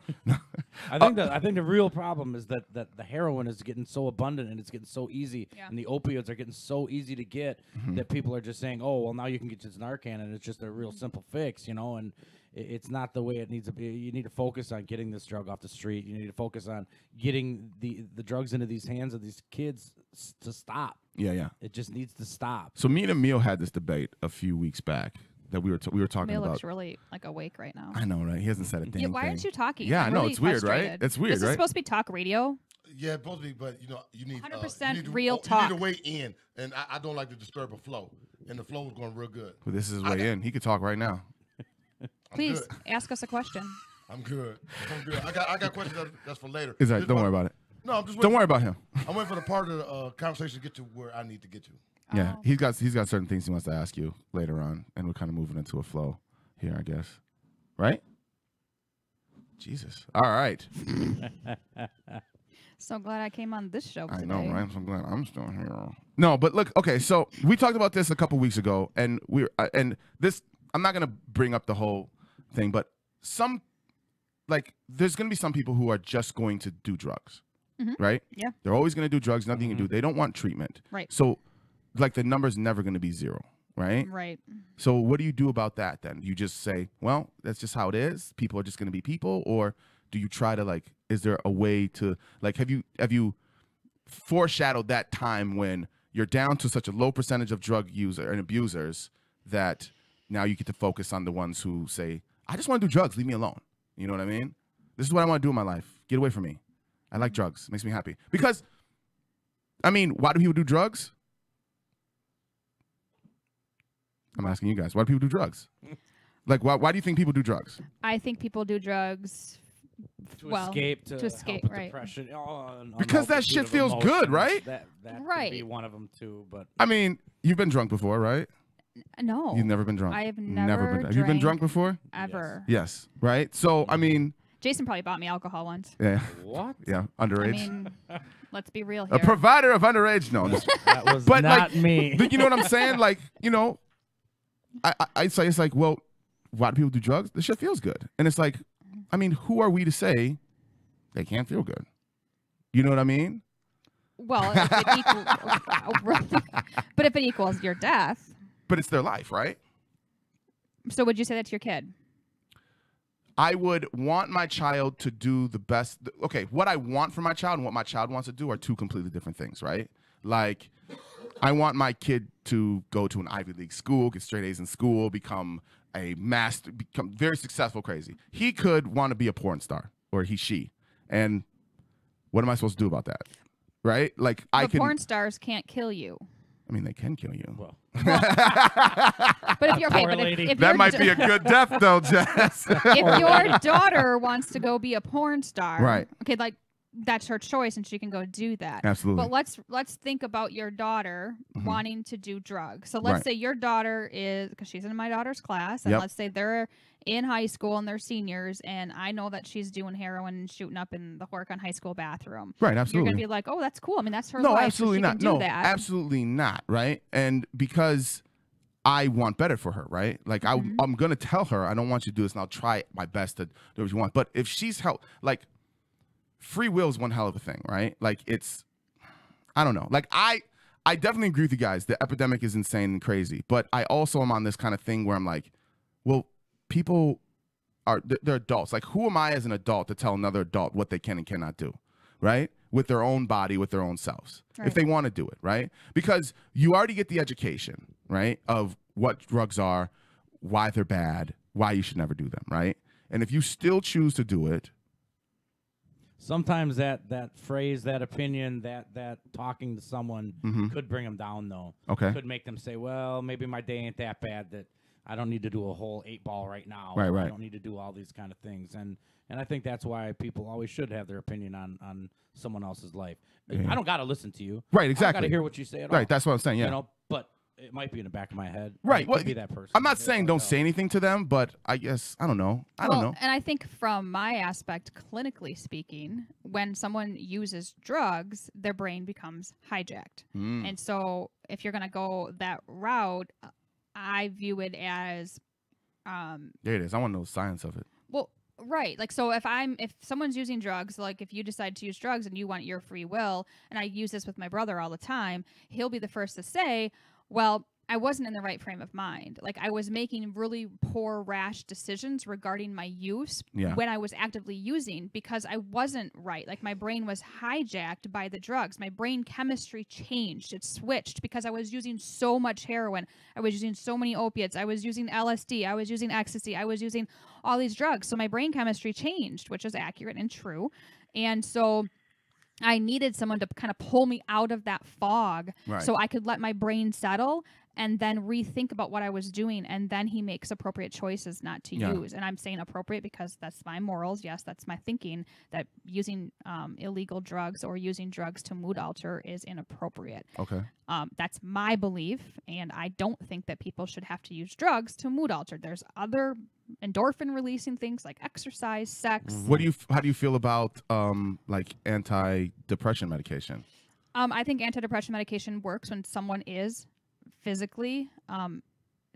I think the real problem is that the heroin is getting so abundant and it's getting so easy, Yeah. and the opioids are getting so easy to get that people are just saying, oh, well, now you can get this Narcan, and it's just a real simple fix, and it's not the way it needs to be. You need to focus on getting this drug off the street. You need to focus on getting the drugs into these hands of these kids to stop. Yeah. It just needs to stop. So me and Emil had this debate a few weeks back that we were talking Emil about. looks really like awake right now. I know, right? He hasn't said a damn Yeah, why thing. aren't you talking? Yeah, I'm I know, really it's weird, right? frustrated. It's weird, This right? is supposed to be talk radio. Yeah, both of you, but you need 100% you need to- real You talk. need to weigh in, and I don't like to disturb a flow, and the flow is going real good. But this is his way in. He could talk right now. I'm Please good. ask us a question. I'm good. I got questions that's for later. Is that? Just Don't worry about it. No, I'm just Don't waiting worry about him. I'm waiting for the part of the conversation to get to where I need to get to. Yeah, Oh. he's got certain things he wants to ask you later on, and we're kind of moving into a flow here, I guess. Right? Jesus. All right. So glad I came on this show today. I know, right? I'm glad I'm still here. No, but look, okay, so we talked about this a couple weeks ago, and I'm not gonna bring up the whole thing, but there's gonna be some people who are just going to do drugs, right? Yeah. They're always gonna do drugs, nothing you can do. They don't want treatment, Right. So, like, the number's never gonna be 0, right? Right. So what do you do about that then? Do you just say, well, that's just how it is. People are just going to be people, or do you try to like? Is there a way to like? Have you foreshadowed that time when you're down to such a low percentage of drug user and abusers that now you get to focus on the ones who say, I just want to do drugs. Leave me alone. You know what I mean? This is what I want to do in my life. Get away from me. I like drugs. It makes me happy. Because, I mean, why do people do drugs? I'm asking you guys. Why do people do drugs? Like, why do you think people do drugs? I think people do drugs to escape help with right. depression. Because that shit feels good, right? That right. could be one of them too. But I mean, you've been drunk before, right? No. You've never been drunk. I have never been. Have you been drunk before? Ever. Yes. Right. So I mean, Jason probably bought me alcohol once. yeah. What? Yeah. Underage. I mean, let's be real here. A provider of underage. No. That was But not like, me. You know what I'm saying? Like, you know, I say it's like, well, why do people do drugs? This shit feels good, and it's like, I mean, who are we to say they can't feel good? You know what I mean? Well, if it equals, but if it equals your death. But it's their life, right? So would you say that to your kid? I would want my child to do the best. Okay, what I want for my child and what my child wants to do are two completely different things, right? Like, I want my kid to go to an Ivy League school, get straight A's in school, become a master, become very successful, crazy. He could want to be a porn star, or she. And what am I supposed to do about that? Right? Like, porn stars can't kill you. I mean, they can kill you. Well, but if you're okay, Poor but lady. if that your might be a good death, though, Jess. if your daughter wants to go be a porn star, Right. Okay, like that's her choice, and she can go do that. Absolutely. But let's think about your daughter wanting to do drugs. So let's Right. say your daughter is, because she's in my daughter's class, and Yep. let's say they're in high school and they're seniors, and I know that she's doing heroin and shooting up in the Horicon High School bathroom. Right, You're absolutely. gonna be like, oh, that's cool. I mean, that's her No, life. absolutely so she not. Can do No, that. absolutely not. Right. And because I want better for her, right? Like, I'm going to tell her, I don't want you to do this, and I'll try my best to do what you want. But if she's like, free will is one hell of a thing, right? Like, it's, I don't know. Like, I definitely agree with you guys. The epidemic is insane and crazy. But I also am on this kind of thing where I'm like, well, people they're adults. Like, who am I as an adult to tell another adult what they can and cannot do, right? With their own body, with their own selves, if they want to do it, right? Because you already get the education, right, of what drugs are, why they're bad, why you should never do them, right? And if you still choose to do it, sometimes that phrase, that opinion, that talking to someone could bring them down, though. Okay. Could make them say, well, maybe my day ain't that bad that I don't need to do a whole 8-ball right now. Right, right. I don't need to do all these kind of things. And I think that's why people always should have their opinion on someone else's life. Yeah. I don't got to listen to you. Right, I exactly. got to hear what you say at all. right, that's what I'm saying, yeah. You know, but it might be in the back of my head. Right. I Well, could be that person. I'm not It's saying hard don't to say tell. anything to them, but I guess, I don't know. I don't know. And I think from my aspect, clinically speaking, when someone uses drugs, their brain becomes hijacked. And so if you're going to go that route, I view it as There it is. I want to know the science of it. well, right. Like, so if someone's using drugs, like if you decide to use drugs and you want your free will, and I use this with my brother all the time, he'll be the first to say, well, I wasn't in the right frame of mind. Like, I was making really poor, rash decisions regarding my use when I was actively using because I wasn't right. Like, my brain was hijacked by the drugs. My brain chemistry changed. It switched because I was using so much heroin. I was using so many opiates. I was using LSD. I was using ecstasy. I was using all these drugs. So my brain chemistry changed, which is accurate and true. And so I needed someone to kind of pull me out of that fog so I could let my brain settle and then rethink about what I was doing. And then he makes appropriate choices not to use. And I'm saying appropriate because that's my morals. Yes, that's my thinking, that using illegal drugs or using drugs to mood alter is inappropriate. Okay. That's my belief. And I don't think that people should have to use drugs to mood alter. There's other endorphin releasing things like exercise, sex. How do you feel about like anti-depression medication? I think antidepressant medication works when someone is physically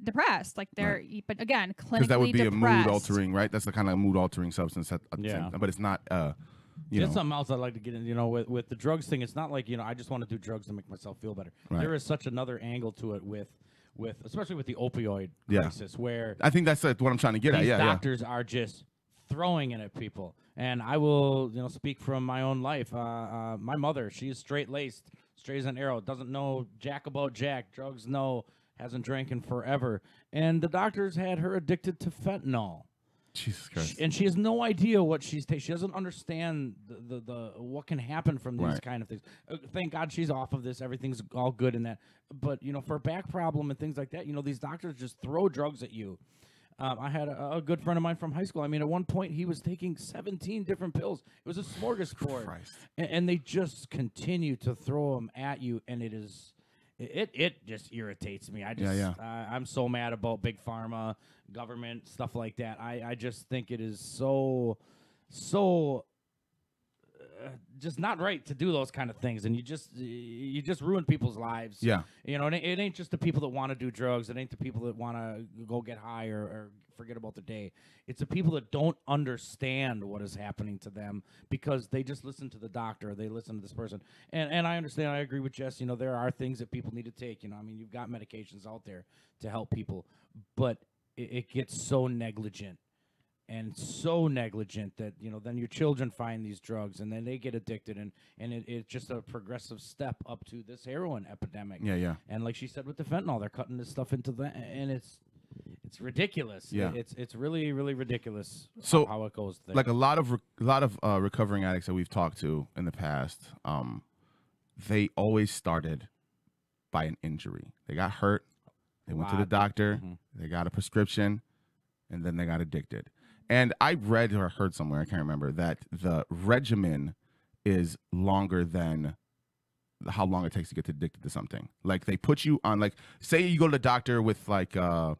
depressed, like they're but again, clinically Because that would be depressed. a mood altering, right? That's the kind of mood altering substance at the same time, but it's not you That's know. something else I'd like to get in. You know, with the drugs thing, it's not like, you know, I just want to do drugs to make myself feel better. Right. There is such another angle to it with especially with the opioid Yeah. crisis, where I think that's what I'm trying to get at. these Yeah, doctors are just throwing it at people. And I will, speak from my own life. My mother, she's straight-laced, straight as an arrow, doesn't know jack about jack, drugs, no, hasn't drank in forever. And the doctors had her addicted to fentanyl. Jesus Christ. And she has no idea what she's taking. She doesn't understand the what can happen from these kind of things. Thank God she's off of this. Everything's all good in that. But, for a back problem and things like that, these doctors just throw drugs at you. I had a good friend of mine from high school. I mean, at one point, he was taking 17 different pills. It was a smorgasbord. And they just continue to throw them at you, and it just irritates me. I'm so mad about big pharma, government, stuff like that. I just think it is so just not right to do those kind of things, and you just ruin people's lives. Yeah. And it ain't just the people that want to do drugs. It ain't the people that want to go get high or forget about the day. It's the people that don't understand what is happening to them because they just listen to the doctor, or they listen to this person. And I understand. I agree with Jess. There are things that people need to take. I mean, you've got medications out there to help people, but it gets so negligent. And so negligent that, then your children find these drugs and then they get addicted. And it's just a progressive step up to this heroin epidemic. Yeah. And like she said with the fentanyl, they're cutting this stuff into that. And it's ridiculous. Yeah. It's really, really ridiculous how it goes there. Like a lot of recovering addicts that we've talked to in the past, they always started by an injury. They got hurt. They went to the doctor. Mm-hmm. They got a prescription. And then they got addicted. And I read or heard somewhere, I can't remember, that the regimen is longer than how long it takes to get addicted to something. Like they put you on, like, say you go to the doctor with like plantar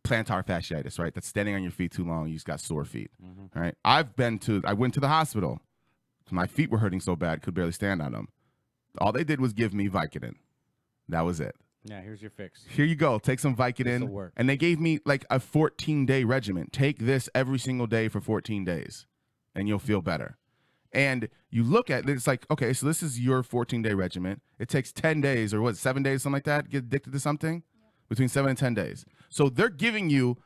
fasciitis, right? That's standing on your feet too long. You just got sore feet, right? I went to the hospital. My feet were hurting so bad, could barely stand on them. All they did was give me Vicodin. That was it. Yeah, here's your fix. Here you go. Take some Vicodin. And they gave me like a 14-day regimen. Take this every single day for 14 days, and you'll feel better. And you look at it, it's like, okay, so this is your 14-day regimen. It takes 10 days or 7 days, something like that, get addicted to something? Between 7 and 10 days. So they're giving you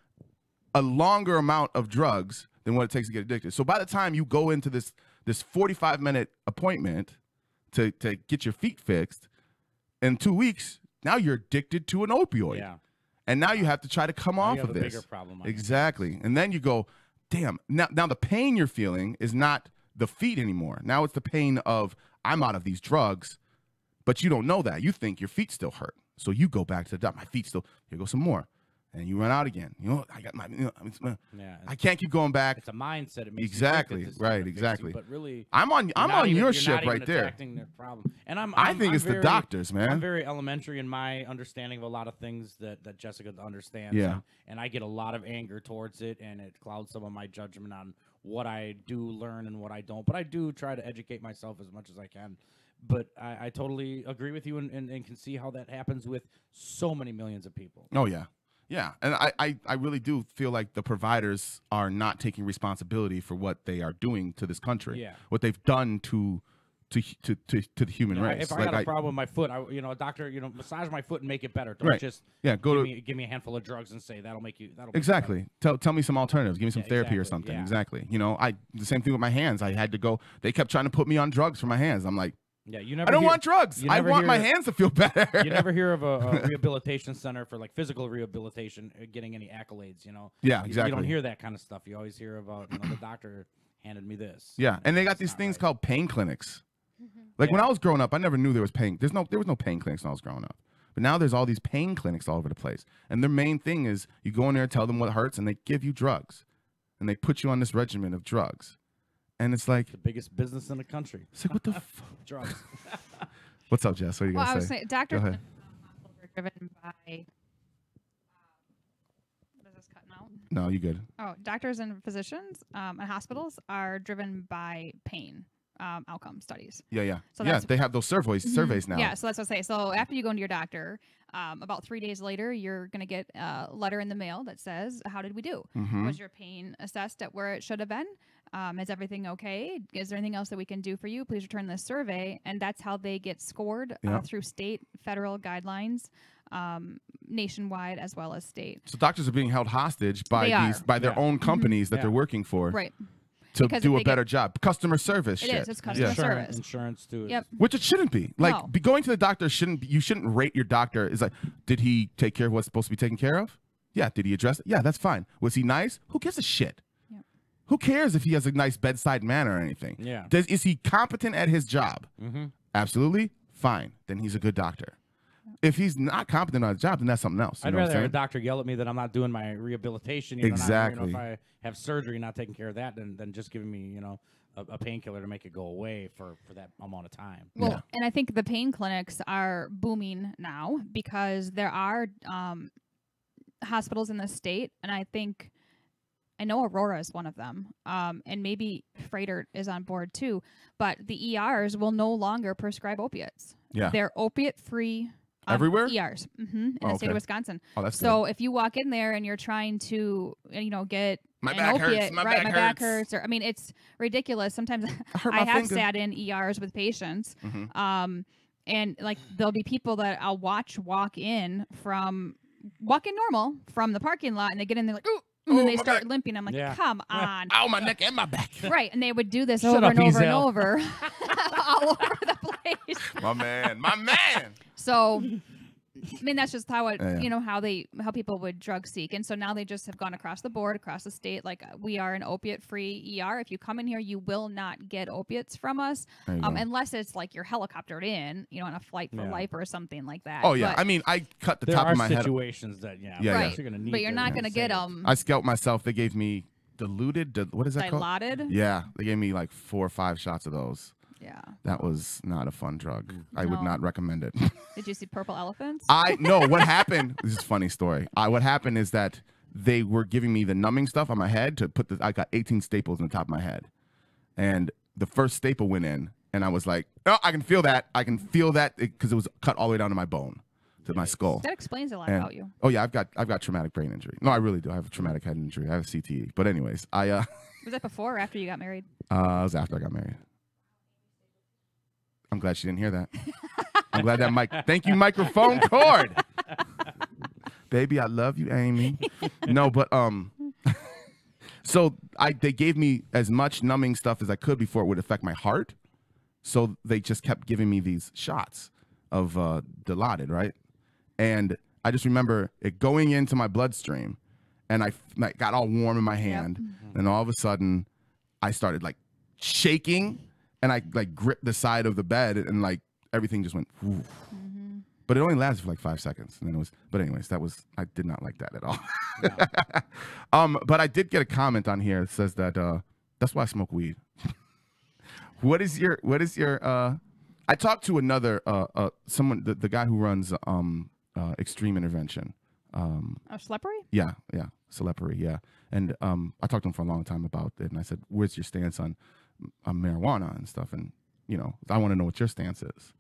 a longer amount of drugs than what it takes to get addicted. So by the time you go into this 45-minute appointment to get your feet fixed, in 2 weeks, now you're addicted to an opioid. Yeah. And now you have to try to come off of this. Bigger problem. Exactly. And then you go, damn, now the pain you're feeling is not the feet anymore. Now it's the pain of, I'm out of these drugs, but you don't know that. You think your feet still hurt. So you go back to the doctor. My feet still, here goes some more. And you run out again. I got my, I can't keep going back. It's a mindset. It makes exactly right. Exactly. But really, I'm on your ship right there. The problem. And I think it's the doctors, man. I'm very elementary in my understanding of a lot of things that Jessica understands. Yeah. And I get a lot of anger towards it, and it clouds some of my judgment on what I do learn and what I don't. But I do try to educate myself as much as I can. But I totally agree with you and can see how that happens with so many millions of people. Oh, yeah. Yeah, and I really do feel like the providers are not taking responsibility for what they are doing to this country. Yeah. What they've done to the human race. If I got a problem with my foot, a doctor, massage my foot and make it better. Don't just give me a handful of drugs and say that'll make you. Exactly. Tell me some alternatives. Give me some therapy or something. Yeah. Exactly. The same thing with my hands. I had to go. They kept trying to put me on drugs for my hands. I'm like, yeah, I don't want drugs. I want my hands to feel better. You never hear of a rehabilitation center for like physical rehabilitation getting any accolades, Yeah, exactly. You don't hear that kind of stuff. You always hear about, the doctor handed me this. Yeah, and they got these things called pain clinics. Like when I was growing up, I never knew there was pain. There was no pain clinics when I was growing up. But now there's all these pain clinics all over the place. And their main thing is you go in there, tell them what hurts, and they give you drugs. And they put you on this regimen of drugs. And it's like the biggest business in the country. It's like, what the drugs. What's up, Jess? What are you gonna say? I was saying, doctors are driven by. What is this cutting out? No, you good. Oh, doctors and physicians and hospitals are driven by pain outcome studies. Yeah. So they have those surveys now. Yeah, so that's what I say. So after you go into your doctor, about 3 days later, you're going to get a letter in the mail that says, how did we do? Was your pain assessed at where it should have been? Is everything okay? Is there anything else that we can do for you? Please return this survey. And that's how they get scored through state, federal guidelines. nationwide as well as state. So doctors are being held hostage by their own companies that they're working for. Right. To do a better job. Customer service shit. It's customer service. Insurance too. Yep. Which it shouldn't be. Like going to the doctor you shouldn't rate your doctor. Is like, did he take care of what's supposed to be taken care of? Yeah. Did he address it? Yeah, that's fine. Was he nice? Who gives a shit? Yep. Who cares if he has a nice bedside manner or anything? Yeah. Is he competent at his job? Absolutely. Fine. Then he's a good doctor. If he's not competent on his job, then that's something else. I'd rather have a doctor yell at me that I'm not doing my rehabilitation. Exactly. If I have surgery, not taking care of that, than just giving me, a painkiller to make it go away for that amount of time. Well, and I think the pain clinics are booming now because there are hospitals in the state, and I know Aurora is one of them, and maybe Freighter is on board too, but the ERs will no longer prescribe opiates. Yeah. They're opiate-free. Everywhere? ERs in the state of Wisconsin. Oh, that's so good. if you walk in there and you're trying to, get my an back opiate, hurts. My back hurts. Or, it's ridiculous. Sometimes I have sat in ERs with patients, and like there'll be people that I'll watch walk in normal from the parking lot, and they get in there like, ooh. And then they start limping. I'm like, come on. Ow, my neck and my back. Right. And they would do this over and over and over all over the place. My man. So, that's just how it, how people would drug seek. And so now they just have gone across the board, across the state. Like, we are an opiate-free ER. If you come in here, you will not get opiates from us, unless it's like you're helicoptered in, on a flight for life or something like that. Oh, yeah. But I cut the top of my head. There are situations that, right. You're gonna need, but you're not going to get them. I scalped myself. They gave me what is that Dilaudid? called? Yeah. They gave me like 4 or 5 shots of those. Yeah. That was not a fun drug. I would not recommend it. Did you see Purple Elephants? No, what happened, this is a funny story. What happened is that they were giving me the numbing stuff on my head to put I got 18 staples in the top of my head. And the first staple went in, and I was like, oh, I can feel that. I can feel that because it was cut all the way down to my bone, to my skull. That explains a lot about you. Oh, yeah, I've got traumatic brain injury. No, I really do. I have a traumatic head injury. I have a CTE. But anyways, Was that before or after you got married? It was after I got married. I'm glad she didn't hear that. I'm glad that mic. Thank you, microphone cord. Baby, I love you, Amy. No, but so they gave me as much numbing stuff as I could before it would affect my heart. So they just kept giving me these shots of Dilaudid, right? And I just remember it going into my bloodstream, and I got all warm in my hand, and all of a sudden I started like shaking. And I like gripped the side of the bed, and like everything just went. But it only lasted for like 5 seconds, and then it was. But anyways, I did not like that at all. No. But I did get a comment on here that says that that's why I smoke weed. What is your? I talked to another someone, the guy who runs Extreme Intervention. Celebrity? Yeah, Celebrity, yeah. And I talked to him for a long time about it, and I said, "Where's your stance on marijuana and stuff?" And I want to know what your stance is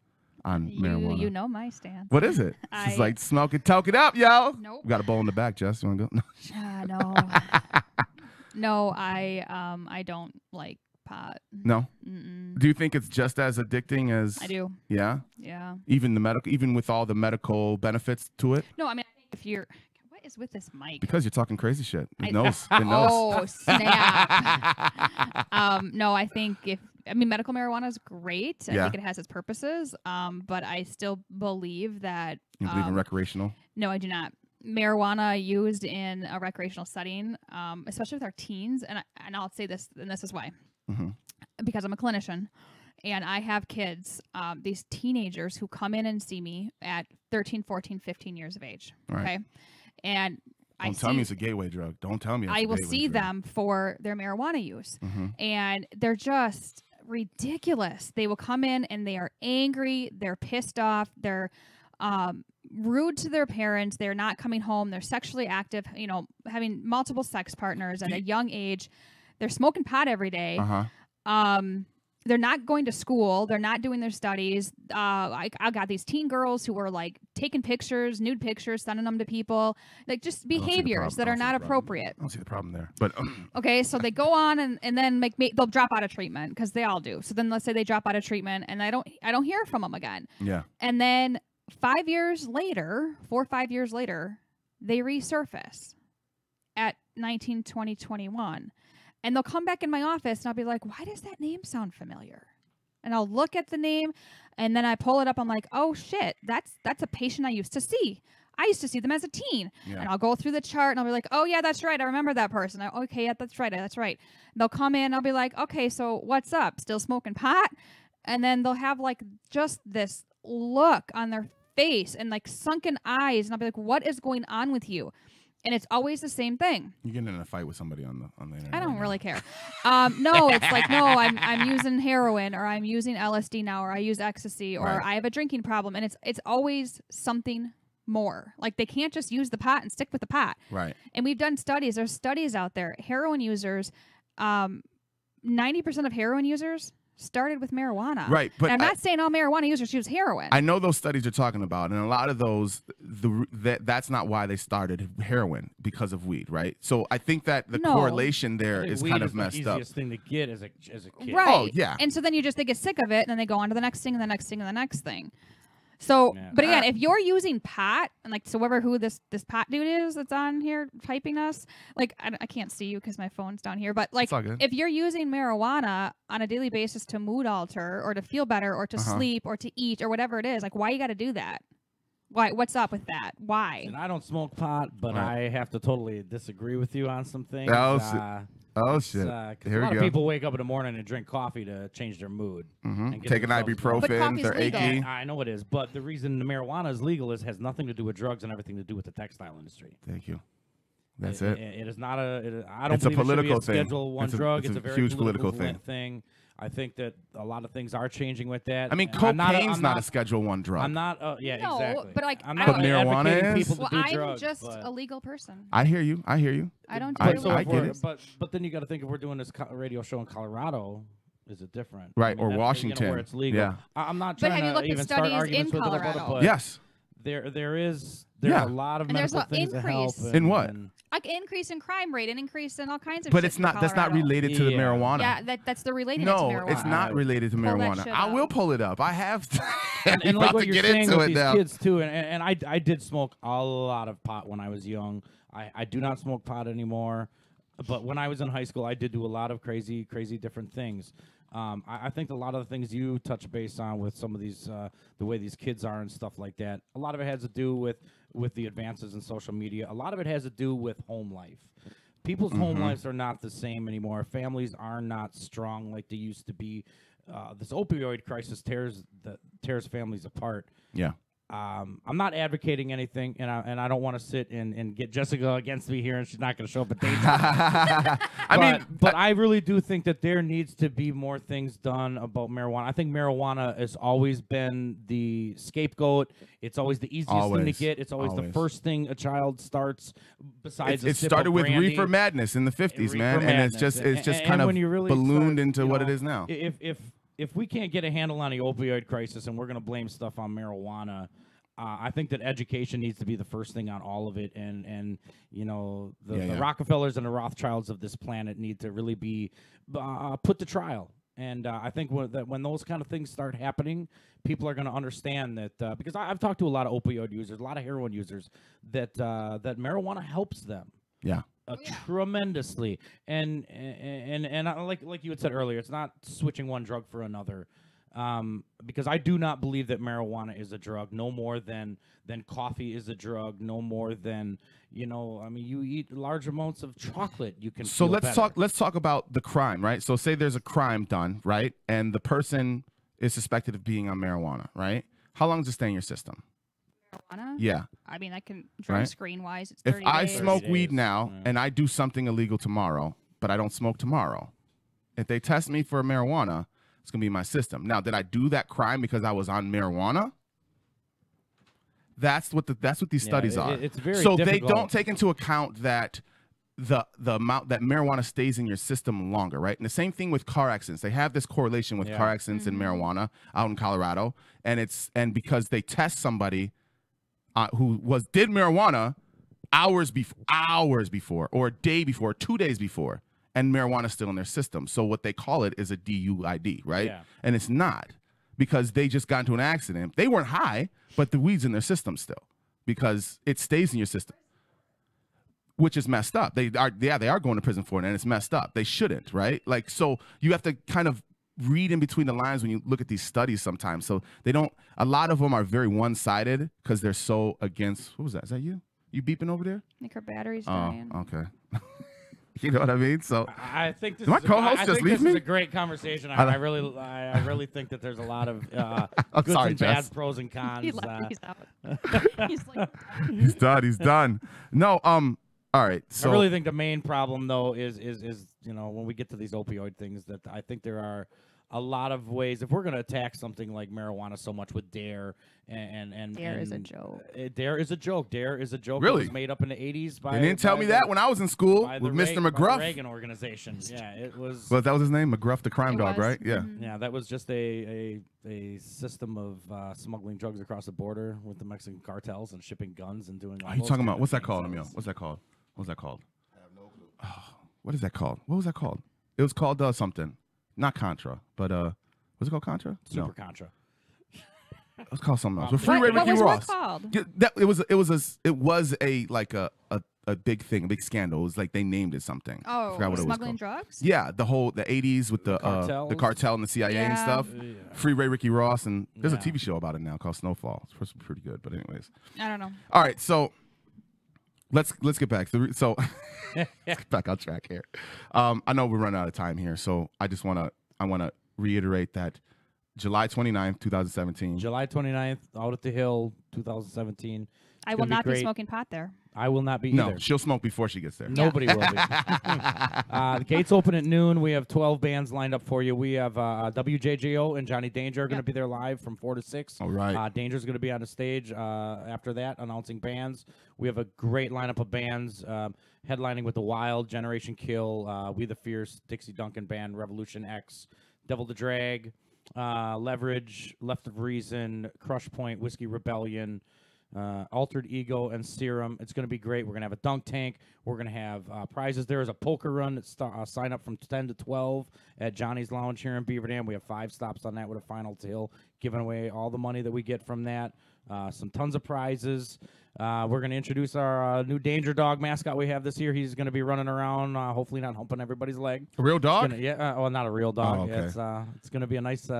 on marijuana. You know my stance. What is it? She's like, smoke it, toke it up, yo. Nope. We got a bowl in the back, Jess. You want to go? No. No, I don't like pot. No. Do you think it's just as addicting as? I do. Yeah. Yeah. Even with all the medical benefits to it. No, I think if you're. What is with this mic? Because you're talking crazy shit. It knows. Oh, snap. No, I think medical marijuana is great. I think it has its purposes. But I still believe that. You believe in recreational? No, I do not. Marijuana used in a recreational setting, especially with our teens, and I'll say this, and this is why. Because I'm a clinician. And I have kids, these teenagers who come in and see me at 13, 14, 15 years of age. Right. Okay. And Don't tell me it's a gateway drug. Don't tell me it's I will see drug. them for their marijuana use. And they're just ridiculous. They will come in and they are angry. They're pissed off. They're rude to their parents. They're not coming home. They're sexually active, having multiple sex partners at a young age. They're smoking pot every day. They're not going to school. They're not doing their studies. I got these teen girls who were like taking pictures, nude pictures, sending them to people, like just behaviors that are not appropriate. I don't see the problem there. But okay, so they go on and then they'll drop out of treatment because they all do. So then let's say they drop out of treatment and I don't hear from them again. Yeah. And then 5 years later, 4 or 5 years later, they resurface at 19, 20, 21. And they'll come back in my office and I'll be like, why does that name sound familiar? And I'll look at the name and then I pull it up. I'm like, oh shit, that's a patient I used to see. I used to see them as a teen. Yeah. And I'll go through the chart and I'll be like, oh yeah, that's right. I remember that person. Okay, yeah, that's right. That's right. And they'll come in. I'll be like, okay, so what's up? Still smoking pot? And then they'll have like just this look on their face and like sunken eyes. And I'll be like, what is going on with you? And it's always the same thing. You get in a fight with somebody on the internet. I don't really care. No, it's like, no, I'm using heroin, or I'm using LSD now, or I use ecstasy, or I have a drinking problem. And it's always something more. Like, they can't just use the pot and stick with the pot. Right. And we've done studies. There's studies out there. Heroin users, 90% of heroin users started with marijuana. Right. But and I'm not saying all marijuana users use heroin. I know those studies you're talking about, and a lot of those, that's not why they started heroin, because of weed, right? So I think that the correlation there is kind of messed up. The easiest thing to get as a kid. Right. Oh, yeah. And so then they get sick of it, and then they go on to the next thing, and the next thing, and the next thing. So, but again, if you're using pot, and like, so whoever this pot dude is that's on here typing us, like, I can't see you because my phone's down here, but like, if you're using marijuana on a daily basis to mood alter, or to feel better, or to sleep, or to eat, or whatever it is, like, why you got to do that? Why? What's up with that? Why? And I don't smoke pot, but I have to totally disagree with you on some things. Oh shit! Here a lot of people wake up in the morning and drink coffee to change their mood. And take an ibuprofen. They're achy. I know it is, but the reason the marijuana is legal has nothing to do with drugs and everything to do with the textile industry. Thank you. That's it. It is not a. I don't it's a believe political it should be a thing. Schedule I drug. It's a very huge political thing. I think that a lot of things are changing with that. I mean, cocaine's not a Schedule I drug. I'm not. Exactly. But like, I'm not marijuana is. Well, I'm just a legal person. I hear you. I don't. I get it. But then you got to think, if we're doing this radio show in Colorado, is it different? Right, or Washington, where it's legal. Yeah. I'm not trying to even start arguments with Colorado. Yes. There are a lot of medical things that help. In what? Like increase in crime rate, and increase in all kinds of. But it's not. That's not related to the marijuana. Yeah, that's the related to marijuana. No, it's not related to marijuana. I will pull it up. I have to. and like what you're saying with these kids too, and I did smoke a lot of pot when I was young. I do not smoke pot anymore, but when I was in high school, I did do a lot of crazy different things. I think a lot of the things you touch base on with some of these, the way these kids are and stuff like that, a lot of it has to do with the advances in social media. A lot of it has to do with home life. People's home lives are not the same anymore. Families are not strong like they used to be. This opioid crisis tears families apart. Yeah. I'm not advocating anything, and I don't want to sit and get Jessica against me here, and she's not going to show up at daytime. But I really do think that there needs to be more things done about marijuana. I think marijuana has always been the scapegoat. It's always the easiest thing to get. It's always the first thing a child starts. Besides, it started with reefer madness in the 50s, man, and it's just kind of really ballooned into what it is now. If we can't get a handle on the opioid crisis and we're going to blame stuff on marijuana, I think that education needs to be the first thing on all of it. And the Rockefellers and the Rothschilds of this planet need to really be put to trial. And I think when those kind of things start happening, people are going to understand that because I've talked to a lot of opioid users, a lot of heroin users, that marijuana helps them. Yeah. Tremendously, and like you had said earlier, it's not switching one drug for another, because I do not believe that marijuana is a drug, no more than coffee is a drug, no more than you eat large amounts of chocolate, you can. So let's talk about the crime, right? So say there's a crime done, right, and the person is suspected of being on marijuana, right? How long does it stay in your system? Marijuana? Yeah. I mean, I can drug screen wise. It's 30 if I days. smoke weed now and I do something illegal tomorrow, but I don't smoke tomorrow, if they test me for marijuana, it's gonna be in my system. Now, did I do that crime because I was on marijuana? That's what these studies are. It's very so difficult. They don't take into account that the amount that marijuana stays in your system longer, right? And the same thing with car accidents. They have this correlation with car accidents and marijuana out in Colorado, and because they test somebody who did marijuana hours before, or a day before, 2 days before, and marijuana's still in their system. So what they call it is a DUID, right? Yeah. And it's not, because they just got into an accident. They weren't high, but the weed's in their system still because it stays in your system, which is messed up. They are going to prison for it, and it's messed up. They shouldn't, right? Like, so you have to kind of read in between the lines when you look at these studies sometimes. So they don't, a lot of them are very one-sided because they're so against, what was that? Is that you? You beeping over there? I think her battery's dying. Oh, okay. You know what I mean? So I think this my co-host just leave me? Is a great conversation. I really think that there's a lot of goods and Jess. bad, pros and cons. He's out. He's like, He's done. He's done. No, all right. So I really think the main problem though is when we get to these opioid things, that I think there are a lot of ways. If we're going to attack something like marijuana so much with DARE and DARE is a joke. DARE is a joke. DARE is a joke. Really? It was made up in the 80s by. They didn't tell me that when I was in school with Mr. McGruff. By the Reagan organization. Yeah, it was. Well, that was his name, McGruff the crime dog, right? Yeah. Mm-hmm. Yeah, that was just a system of smuggling drugs across the border with the Mexican cartels and shipping guns and doing. Are you talking about what's that called, Emil? What's that called? What's that called? I have no clue. Oh, what is that called? What was that called? It was called something. Not Contra, but was it called Contra? Super Contra. It was called something else. With Freeway Ricky Ross. What was it called? Yeah, it was a big thing, a big scandal. It was like they named it something. Oh, I forgot what it was smuggling called. drugs? Yeah, the 80s with the cartel and the CIA and stuff. Yeah. Freeway Ricky Ross, and there's a Yeah. TV show about it now called Snowfall. It's supposed to be pretty good, but anyways. I don't know. All right, so let's get back. Let's get back on track here. I know we're running out of time here, so I want to reiterate that July 29th, 2017. July 29th, out at the Hill, 2017. I will not be smoking pot there. I will not be No, either. she'll smoke before she gets there. Nobody will be. The gates open at noon. We have 12 bands lined up for you. We have WJJO and Johnny Danger are going to be there live from 4 to 6. All right. Danger's going to be on the stage after that, announcing bands. We have a great lineup of bands, headlining with The Wild, Generation Kill, We the Fierce, Dixie Duncan Band, Revolution X, Devil the Drag, Leverage, Left of Reason, Crush Point, Whiskey Rebellion, Altered Ego, and Serum. It's going to be great. We're going to have a dunk tank. We're going to have prizes. There is a poker run. Sign up from 10 to 12 at Johnny's Lounge here in Beaver Dam. We have 5 stops on that with a final till, giving away all the money that we get from that. Some tons of prizes. We're going to introduce our new Danger Dog mascot we have this year. He's going to be running around, hopefully not humping everybody's leg. A real dog? Not a real dog. Oh, okay. It's going to be a nice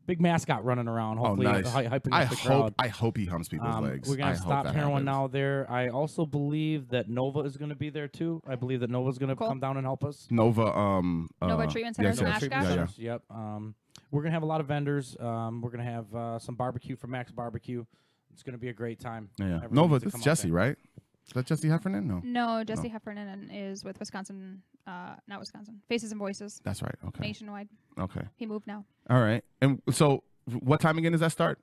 big mascot running around. Hopefully, nice. Hyping up the crowd. I hope he humps people's legs. We're going to stop heroin happens. now there. I also believe that Nova is going to be there too. I believe that Nova's going to come down and help us. Nova Treatment Center, yes, the mascot? Yep. We're going to have a lot of vendors. We're going to have some barbecue from Max Barbecue. It's going to be a great time. Yeah. Everyone Nova, needs to this come is out Jesse, there. right? Is that Jesse Heffernan? No, Jesse Heffernan is with Wisconsin, not Wisconsin, Faces and Voices. That's right. Okay. Nationwide. Okay. He moved now. All right. And so what time again does that start?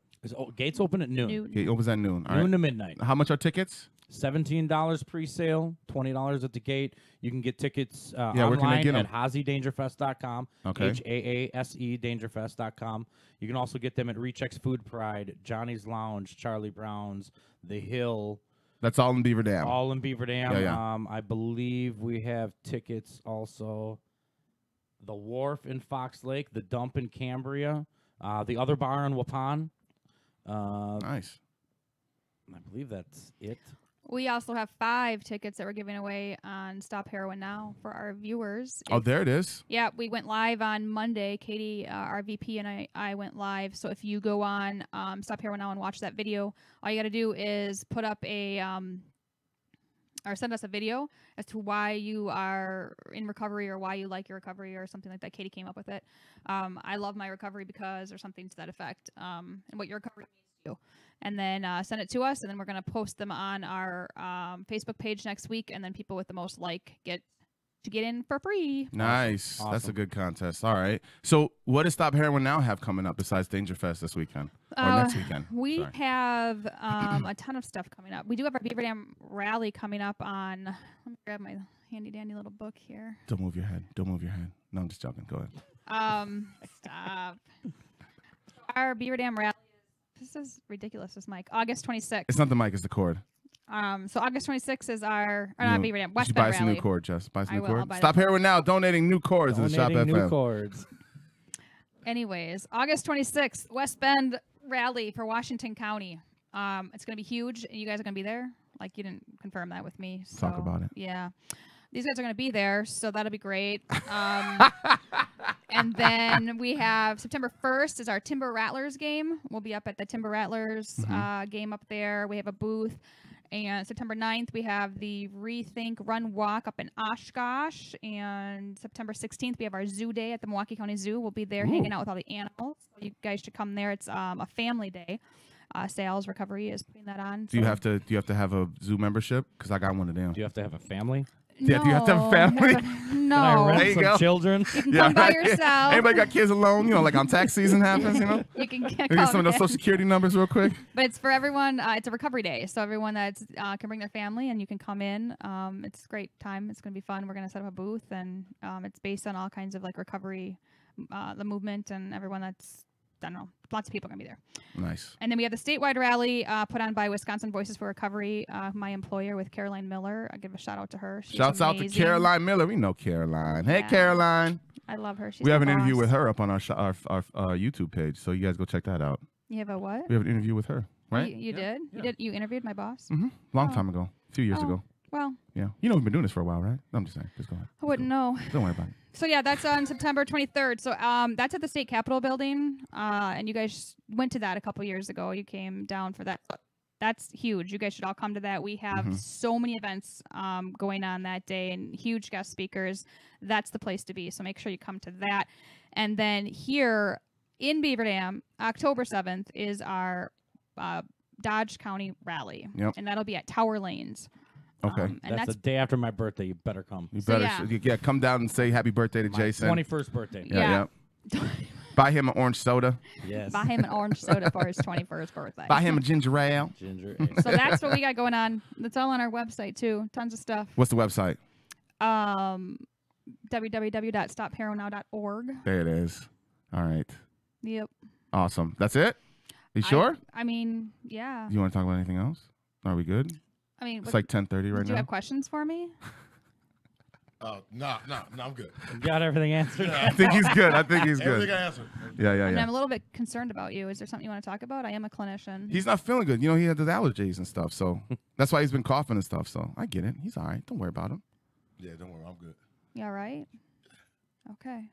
Gates open at noon. It opens at noon. All Noon right. to midnight. How much are tickets? $17 pre-sale, $20 at the gate. You can get tickets where can I online get at 'em? HaaseDangerFest.com, Okay. HAASE Dangerfest.com. You can also get them at Recheck's Food Pride, Johnny's Lounge, Charlie Brown's, The Hill, That's all in Beaver Dam. all in Beaver Dam. Yeah. I believe we have tickets also. The Wharf in Fox Lake, the Dump in Cambria, the other bar in Waupun. Nice. I believe that's it. We also have 5 tickets that we're giving away on Stop Heroin Now for our viewers. Oh, there it is. Yeah, we went live on Monday. Katie, our VP, and I went live. So if you go on Stop Heroin Now and watch that video, all you got to do is put up or send us a video as to why you are in recovery or why you like your recovery or something like that. Katie came up with it. I love my recovery because, or something to that effect, and what your recovery means to you. And then send it to us, and then we're going to post them on our Facebook page next week, and then people with the most get to get in for free. Nice. Awesome. That's a good contest. All right. So what does Stop Heroin Now have coming up besides Danger Fest this weekend? Or next weekend? We Sorry. have a ton of stuff coming up. We do have our Beaver Dam rally coming up on, let me grab my handy dandy little book here. Don't move your head. Don't move your head. No, I'm just joking. Go ahead. Stop. Our Beaver Dam rally, this is ridiculous, this mic, August 26th. It's not the mic, it's the cord. So August 26th is our, or not Beaver Dam, You West should Bend buy some rally. new cord, Jess. Buy some I new will, I'll cord. buy Stop that. Heroin Now, donating new cords to the Shop Donating new FM. cords. Anyways, August 26th, West Bend rally for Washington County. It's going to be huge, and you guys are going to be there. Like, you didn't confirm that with me. So, Talk about it. Yeah. These guys are going to be there, so that'll be great. And then we have September 1st is our Timber Rattlers game. We'll be up at the Timber Rattlers game up there. We have a booth. And September 9th, we have the Rethink Run Walk up in Oshkosh. And September 16th, we have our Zoo Day at the Milwaukee County Zoo. We'll be there hanging out with all the animals. So you guys should come there. It's a family day. Sales Recovery is putting that on. Do you have to have a zoo membership? Because I got one of them. Do you have to have a family? Yeah, do you have to have a family? No. Can I rent There you some go. children? You can come by yourself. Anybody got kids alone? You know, like on tax season happens, you know? You can Get some of those social security numbers real quick. But it's for everyone. It's a recovery day, so everyone that's can bring their family and you can come in. It's a great time. It's going to be fun. We're going to set up a booth, and it's based on all kinds of like recovery, the movement, and everyone that's, I don't know, lots of people are going to be there. Nice. And then we have the statewide rally put on by Wisconsin Voices for Recovery, my employer, with Caroline Miller. I'll give a shout out to her. She's Shouts out to amazing. Caroline Miller. We know Caroline. Hey, Yeah. Caroline. I love her. She's We have the an interview boss. with her up on our YouTube page, so you guys go check that out. You have a what? We have an interview with her, right? You did? You did? You interviewed my boss? Long Oh. time ago, a few years Oh. ago. Well, Yeah. You know we've been doing this for a while, right? No, I'm just saying. Just go ahead. I wouldn't know. Don't worry about it. So yeah, that's on September 23rd. So that's at the State Capitol building, and you guys went to that a couple years ago. You came down for that. That's huge. You guys should all come to that. We have so many events going on that day and huge guest speakers. That's the place to be. So make sure you come to that. And then here in Beaver Dam, October 7th is our Dodge County rally, Yep. and that'll be at Tower Lanes. Okay. And That's the day after my birthday. You better come. You So, better yeah. come down and say happy birthday to My Jason. 21st birthday. Yeah. Buy him an orange soda. Yes. Buy him an orange soda for his 21st birthday. Buy him a ginger ale. Ginger. So that's what we got going on. That's all on our website too. Tons of stuff. What's the website? www.stopheronow.org. There it is. All right. Yep. Awesome. That's it? You sure? I mean, yeah. You want to talk about anything else? Are we good? I mean, It's like 10:30 right did you now. have questions for me? No, I'm good. Got everything answered. I think he's good. I think he's Everything good. I answered. Yeah, I mean, yeah. I'm a little bit concerned about you. Is there something you want to talk about? I am a clinician. He's not feeling good. You know, he had the allergies and stuff, so that's why he's been coughing and stuff. So I get it. He's all right. Don't worry about him. Yeah, don't worry, I'm good. You all right? Okay.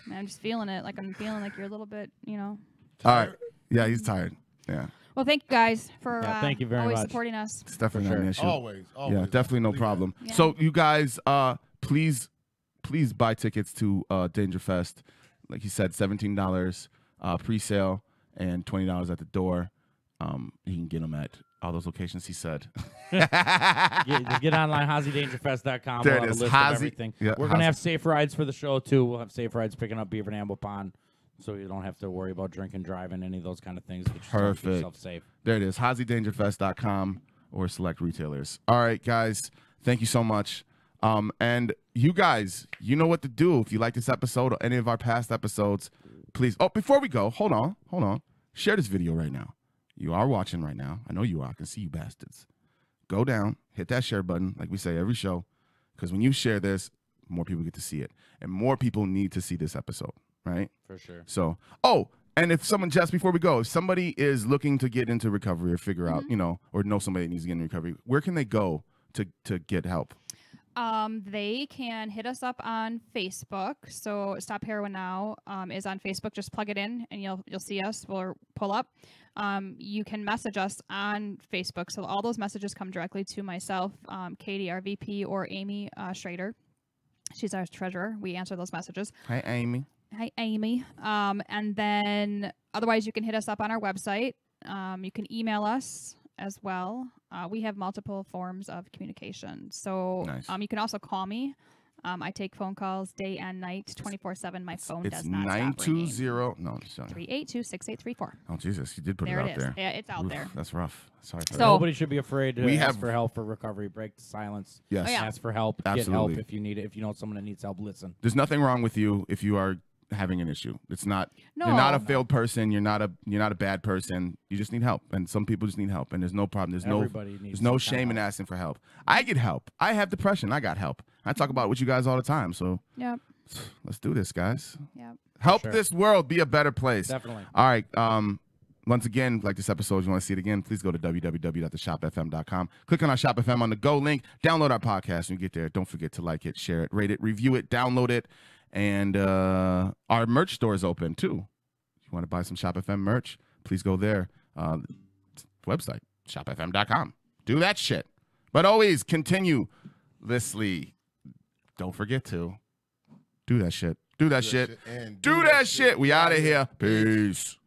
Man, I'm just feeling it. Like I'm feeling like you're a little bit, you know. All right. Yeah, he's tired. Yeah. Well, thank you guys for Yeah, thank you very always much. supporting us. It's definitely not an issue. Always. Yeah, definitely no problem. Yeah. So you guys, please buy tickets to Dangerfest. Like he said, $17 pre-sale and $20 at the door. You can get them at all those locations he said. Just get online, HosieDangerFest.com. There We'll it have is. a list Hosie- of everything. yeah, We're going Hosie- to have safe rides for the show, too. We'll have safe rides picking up Beaver Dam Pond, so you don't have to worry about drinking, driving, any of those kind of things. But just Perfect. keep yourself safe. There it is, HosieDangerFest.com or select retailers. All right, guys, thank you so much. And you guys, you know what to do. If you like this episode or any of our past episodes, please. Oh, before we go, hold on. Share this video right now. You are watching right now. I know you are. I can see you bastards. Go down, hit that share button, like we say every show, because when you share this, more people get to see it, and more people need to see this episode, right? For sure. So, and if someone, just before we go, if somebody is looking to get into recovery or figure out, you know, or know somebody that needs to get into recovery, where can they go to get help? They can hit us up on Facebook. So Stop Heroin Now is on Facebook. Just plug it in and you'll see us. We'll pull up. You can message us on Facebook. So all those messages come directly to myself, Katie, our VP, or Amy Schrader. She's our treasurer. We answer those messages. Hi, Amy. Hi, Amy. And then otherwise you can hit us up on our website. You can email us as well. We have multiple forms of communication. So Nice. you can also call me. I take phone calls day and night, 24/7. My phone It's does not stop 920. No, sorry. 382-6834. Oh, Jesus. You did put There it it out is. there. Yeah, it's out Oof, there. That's rough. Sorry for So- that. Nobody should be afraid to We ask have- for help for recovery. Break the silence. Yes. Oh, yeah. Ask for help. Get Absolutely. help if you need it. If you know someone that needs help, listen. There's nothing wrong with you if you are having an issue. It's not. No. You're not a failed person. You're not a bad person. You just need help, and some people just need help. And there's no problem. Everybody needs There's no some shame kind in of asking for help. I get help. I have depression. I got help. I talk about it with you guys all the time. So Yep. Let's do this, guys. Yep. Help Sure. this world be a better place. Definitely. All right. Once again, like this episode, if you want to see it again, please go to www.theshopfm.com. Click on our Shop FM on the go link. Download our podcast when you get there. Don't forget to like it, share it, rate it, review it, download it. And our merch store is open, too. If you want to buy some Shop FM merch, please go there. Website, shopfm.com. Do that shit. But always continuously, don't forget to do that shit. Do that shit. And do that shit. We out of here. Peace.